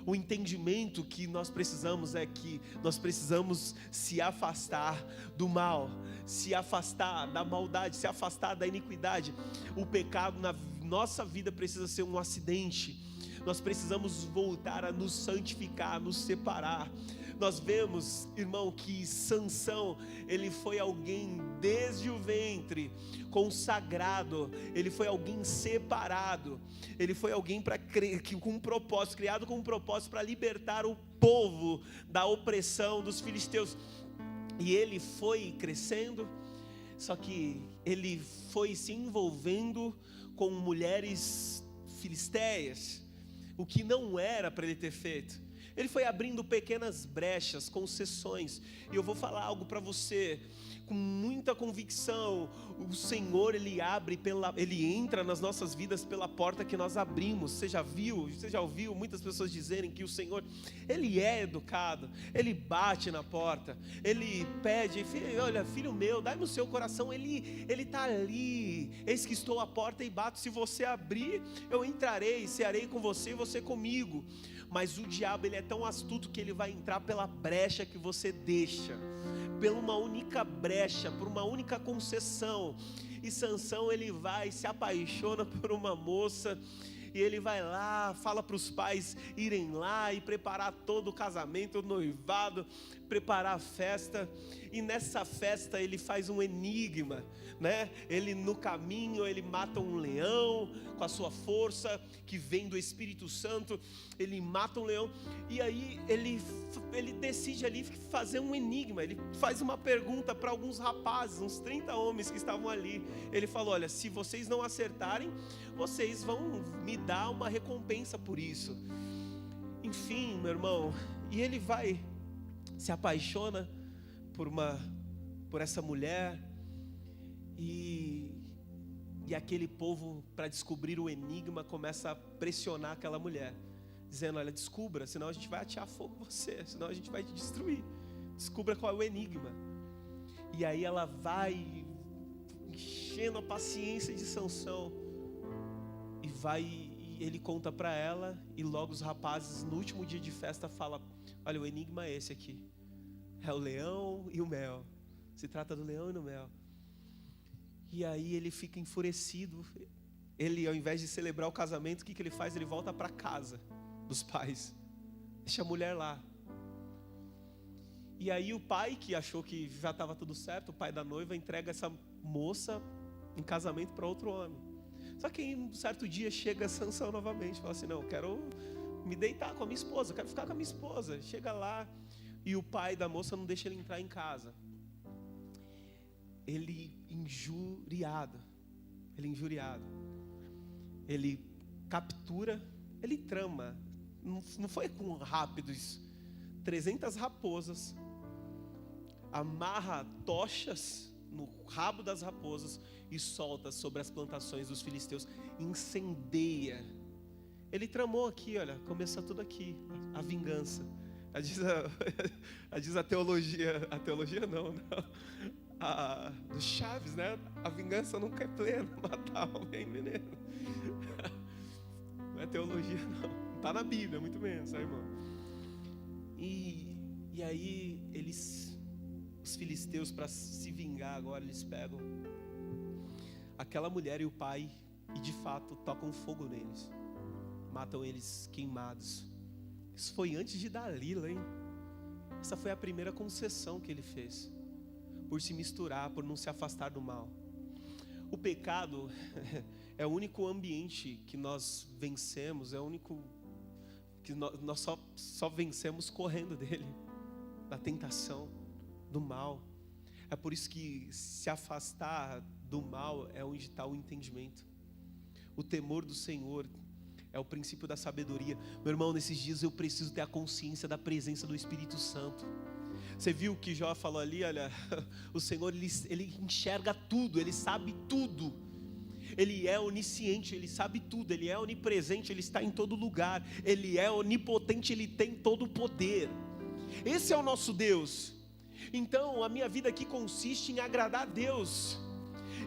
O entendimento que nós precisamos é que nós precisamos se afastar do mal, se afastar da maldade, se afastar da iniquidade. O pecado na nossa vida precisa ser um acidente. Nós precisamos voltar a nos santificar, a nos separar. Nós vemos, irmão, que Sansão, ele foi alguém desde o ventre, consagrado. Ele foi alguém separado. Ele foi alguém com um propósito, criado com um propósito para libertar o povo da opressão dos filisteus. E ele foi crescendo, só que ele foi se envolvendo com mulheres filisteias, o que não era para ele ter feito. Ele foi abrindo pequenas brechas, concessões. E eu vou falar algo para você com muita convicção. O Senhor, Ele entra nas nossas vidas pela porta que nós abrimos. Você já ouviu muitas pessoas dizerem que o Senhor, Ele é educado, Ele bate na porta, Ele pede: olha, filho meu, dai-me o seu coração. Ele está ali. Eis que estou à porta e bato. Se você abrir, eu entrarei, cearei com você e você comigo. Mas o diabo, ele é tão astuto que ele vai entrar pela brecha que você deixa, pela uma única brecha, por uma única concessão. E Sansão, ele vai, se apaixona por uma moça, e ele vai lá, fala para os pais irem lá e preparar todo o casamento, o noivado, preparar a festa. E nessa festa ele faz um enigma, né? Ele, no caminho, ele mata um leão com a sua força que vem do Espírito Santo. Ele mata um leão, e aí ele decide ali fazer um enigma. Ele faz uma pergunta para alguns rapazes, uns 30 homens que estavam ali. Ele falou: olha, se vocês não acertarem, vocês vão me dar uma recompensa por isso. Enfim, meu irmão, e ele vai, se apaixona por essa mulher, e aquele povo, para descobrir o enigma, começa a pressionar aquela mulher, dizendo: olha, descubra, senão a gente vai atear fogo em você, senão a gente vai te destruir. Descubra qual é o enigma. E aí ela vai enchendo a paciência de Sansão, e ele conta para ela, e logo os rapazes, no último dia de festa, falam: olha, o enigma é esse aqui, é o leão e o mel. Se trata do leão e do mel. E aí ele fica enfurecido. Ele, ao invés de celebrar o casamento, o que ele faz? Ele volta para casa dos pais, deixa a mulher lá. E aí o pai, que achou que já estava tudo certo, o pai da noiva, entrega essa moça em casamento para outro homem. Só que um certo dia chega Sansão novamente, fala assim: não, eu quero me deitar com a minha esposa, quero ficar com a minha esposa. Chega lá, e o pai da moça não deixa ele entrar em casa. Ele injuriado, ele captura, ele trama. Não foi com rápidos, 300 raposas, amarra tochas no rabo das raposas e solta sobre as plantações dos filisteus, incendeia. Ele tramou aqui, olha, começa tudo aqui, a vingança. Diz a teologia não. Do Chaves, né? A vingança nunca é plena, matar alguém veneno. Não é teologia não, está na Bíblia, muito menos, sabe, irmão? E aí os filisteus, para se vingar agora, eles pegam aquela mulher e o pai e de fato tocam fogo neles, matam eles queimados. Isso foi antes de Dalila, hein? Essa foi a primeira concessão que ele fez, por se misturar, por não se afastar do mal. O pecado é o único ambiente que nós vencemos, é o único que nós só vencemos correndo dele, da tentação, do mal. É por isso que se afastar do mal é onde está o entendimento. O temor do Senhor é o princípio da sabedoria. Meu irmão, nesses dias eu preciso ter a consciência da presença do Espírito Santo. Você viu o que Jó falou ali? Olha, o Senhor, ele enxerga tudo, Ele sabe tudo. Ele é onisciente, Ele sabe tudo, Ele é onipresente, Ele está em todo lugar. Ele é onipotente, Ele tem todo o poder. Esse é o nosso Deus. Então, a minha vida aqui consiste em agradar a Deus,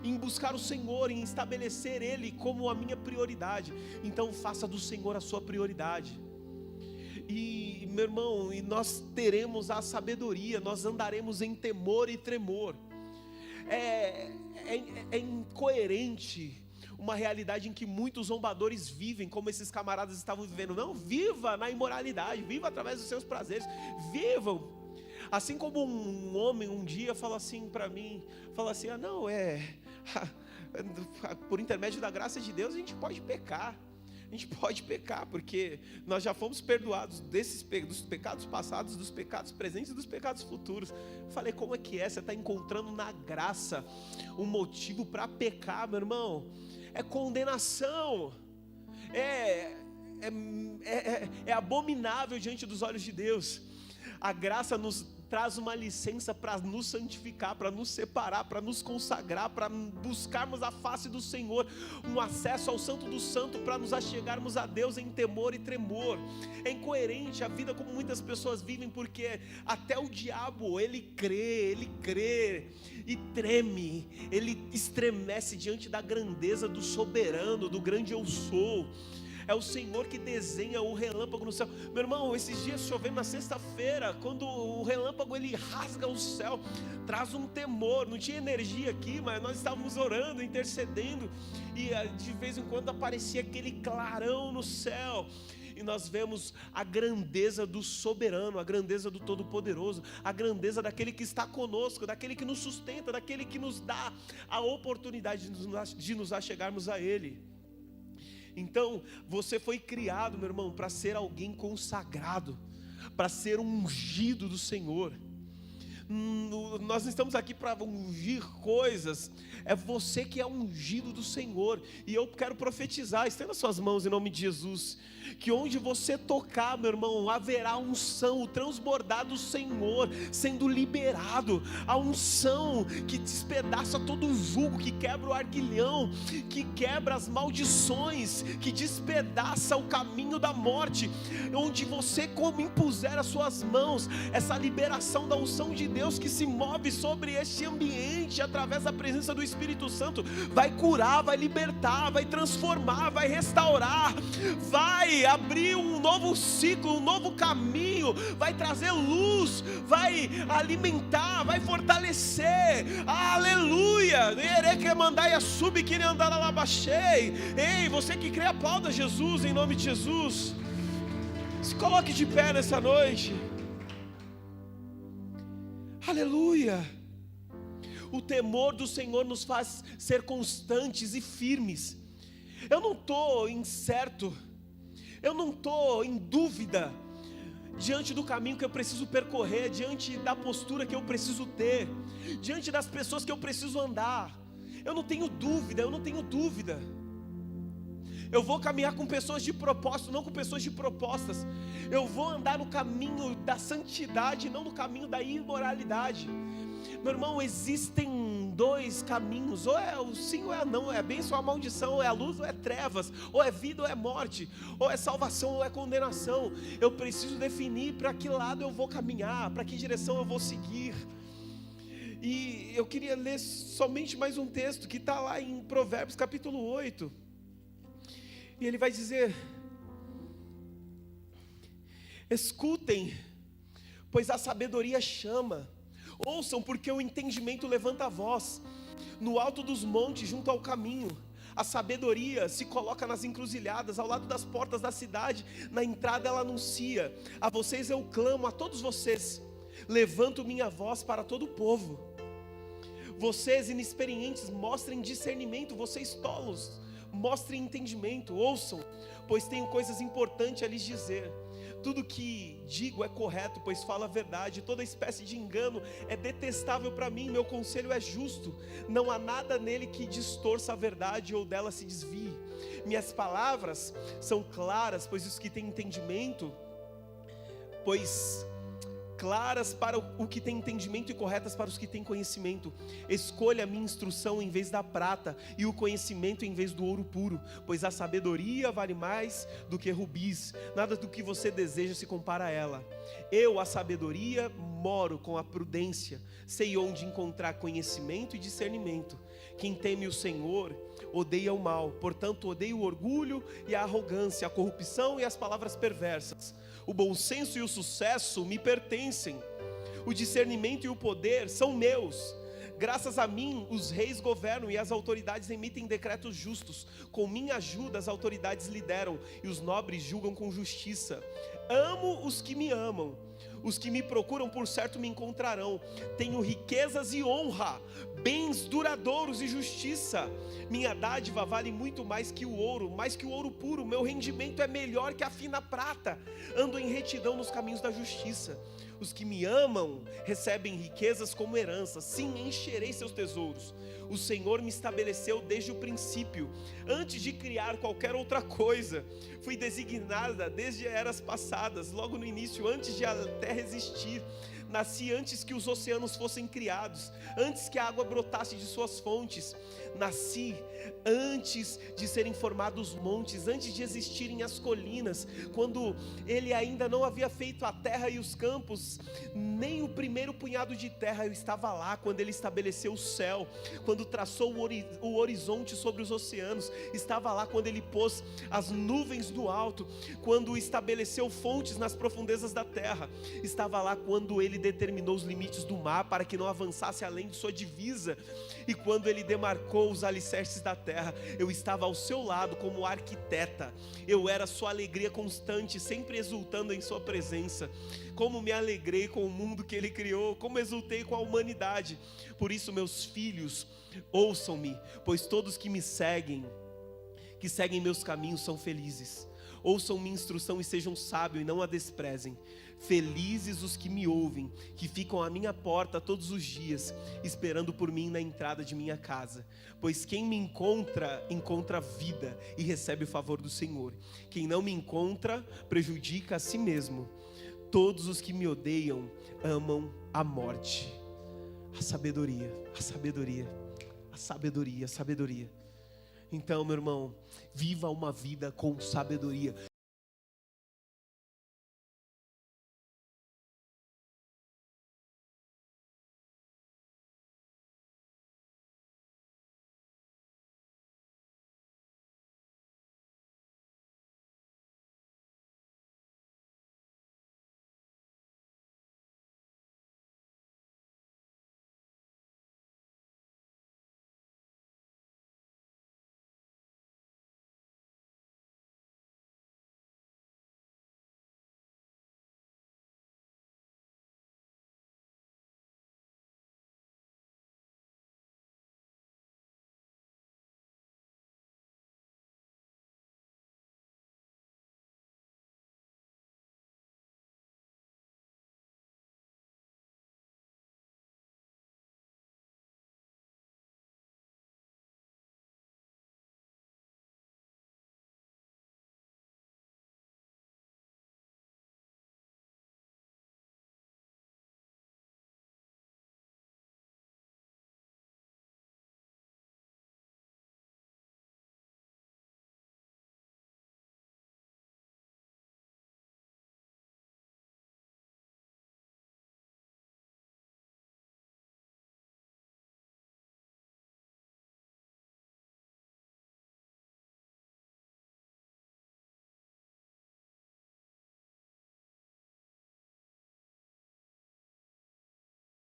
em buscar o Senhor, em estabelecer Ele como a minha prioridade. Então faça do Senhor a sua prioridade. E meu irmão, e nós teremos a sabedoria, nós andaremos em temor e tremor. É incoerente uma realidade em que muitos zombadores vivem como esses camaradas estavam vivendo. Não, viva na imoralidade, viva através dos seus prazeres, vivam. Assim como um homem um dia falou assim para mim, falou assim, por intermédio da graça de Deus a gente pode pecar. A gente pode pecar, porque nós já fomos perdoados dos pecados passados, dos pecados presentes e dos pecados futuros. Eu falei, como é que é? Você está encontrando na graça um motivo para pecar, meu irmão? É condenação, é abominável diante dos olhos de Deus. A graça nos traz uma licença para nos santificar, para nos separar, para nos consagrar, para buscarmos a face do Senhor, um acesso ao Santo do Santo, para nos achegarmos a Deus em temor e tremor. É incoerente a vida como muitas pessoas vivem, porque até o diabo, ele crê e treme, ele estremece diante da grandeza do soberano, do grande eu sou. É o Senhor que desenha o relâmpago no céu. Meu irmão, esses dias chovendo na sexta-feira, quando o relâmpago ele rasga o céu, traz um temor. Não tinha energia aqui, mas nós estávamos orando, intercedendo, e de vez em quando aparecia aquele clarão no céu. E nós vemos a grandeza do soberano, a grandeza do Todo-Poderoso, a grandeza daquele que está conosco, daquele que nos sustenta, daquele que nos dá a oportunidade de nos achegarmos a Ele. Então, você foi criado, meu irmão, para ser alguém consagrado, para ser um ungido do Senhor. Nós não estamos aqui para ungir coisas, é você que é ungido do Senhor. E eu quero profetizar, estenda suas mãos em nome de Jesus, que onde você tocar, meu irmão, haverá unção, o transbordar do Senhor sendo liberado, a unção que despedaça todo o jugo, que quebra o arguilhão, que quebra as maldições, que despedaça o caminho da morte. Onde você, como impuser as suas mãos, essa liberação da unção de Deus que se move sobre este ambiente através da presença do Espírito Santo, vai curar, vai libertar, vai transformar, vai restaurar, vai abrir um novo ciclo, um novo caminho, vai trazer luz, vai alimentar, vai fortalecer. Aleluia! Ei, você que crê, aplauda Jesus em nome de Jesus. Se coloque de pé nessa noite. Aleluia! O temor do Senhor nos faz ser constantes e firmes. Eu não estou incerto, eu não estou em dúvida diante do caminho que eu preciso percorrer, diante da postura que eu preciso ter, diante das pessoas que eu preciso andar. Eu não tenho dúvida. Eu vou caminhar com pessoas de propósito, não com pessoas de propostas. Eu vou andar no caminho da santidade, não no caminho da imoralidade. Meu irmão, existem dois caminhos, ou é o sim ou é não, é bênção ou é maldição, ou é luz ou é trevas, ou é vida ou é morte, ou é salvação ou é condenação. Eu preciso definir para que lado eu vou caminhar, para que direção eu vou seguir. E eu queria ler somente mais um texto que está lá em Provérbios capítulo 8. E ele vai dizer: escutem, pois a sabedoria chama. Ouçam, porque o entendimento levanta a voz. No alto dos montes, junto ao caminho, a sabedoria se coloca nas encruzilhadas, ao lado das portas da cidade. Na entrada ela anuncia: a vocês eu clamo, a todos vocês levanto minha voz para todo o povo. Vocês inexperientes, mostrem discernimento. Vocês tolos, mostrem entendimento. Ouçam, pois tenho coisas importantes a lhes dizer. Tudo que digo é correto, pois falo a verdade. Toda espécie de engano é detestável para mim. Meu conselho é justo. Não há nada nele que distorça a verdade ou dela se desvie. Minhas palavras são claras, pois os que têm entendimento, claras para o que tem entendimento e corretas para os que têm conhecimento. Escolha a minha instrução em vez da prata e o conhecimento em vez do ouro puro, pois a sabedoria vale mais do que rubis. Nada do que você deseja se compara a ela. Eu, a sabedoria, moro com a prudência. Sei onde encontrar conhecimento e discernimento. Quem teme o Senhor odeia o mal. Portanto, odeia o orgulho e a arrogância, a corrupção e as palavras perversas. O bom senso e o sucesso me pertencem. O discernimento e o poder são meus. Graças a mim, os reis governam e as autoridades emitem decretos justos. Com minha ajuda, as autoridades lideram e os nobres julgam com justiça. Amo os que me amam. Os que me procuram por certo me encontrarão. Tenho riquezas e honra, bens duradouros e justiça. Minha dádiva vale muito mais que o ouro puro. Meu rendimento é melhor que a fina prata. Ando em retidão nos caminhos da justiça. Os que me amam recebem riquezas como herança. Sim, encherei seus tesouros. O Senhor me estabeleceu desde o princípio, antes de criar qualquer outra coisa. Fui designada desde eras passadas, logo no início, antes de a terra existir. Nasci antes que os oceanos fossem criados, antes que a água brotasse de suas fontes. Nasci antes de serem formados os montes, antes de existirem as colinas, quando Ele ainda não havia feito a terra e os campos, nem o primeiro punhado de terra. Eu estava lá quando Ele estabeleceu o céu, quando traçou o horizonte sobre os oceanos. Estava lá quando Ele pôs as nuvens no alto, quando estabeleceu fontes nas profundezas da terra. Estava lá quando Ele determinou os limites do mar para que não avançasse além de sua divisa, e quando Ele demarcou os alicerces da terra. Eu estava ao seu lado como arquiteta. Eu era sua alegria constante, sempre exultando em sua presença. Como me alegrei com o mundo que Ele criou, como exultei com a humanidade. Por isso, meus filhos, ouçam-me, pois todos que me seguem, que seguem meus caminhos, são felizes. Ouçam minha instrução e sejam sábios e não a desprezem. Felizes os que me ouvem, que ficam à minha porta todos os dias, esperando por mim na entrada de minha casa. Pois quem me encontra, encontra vida e recebe o favor do Senhor. Quem não me encontra, prejudica a si mesmo. Todos os que me odeiam, amam a morte. A sabedoria, a sabedoria, a sabedoria, a sabedoria. Então, meu irmão, viva uma vida com sabedoria.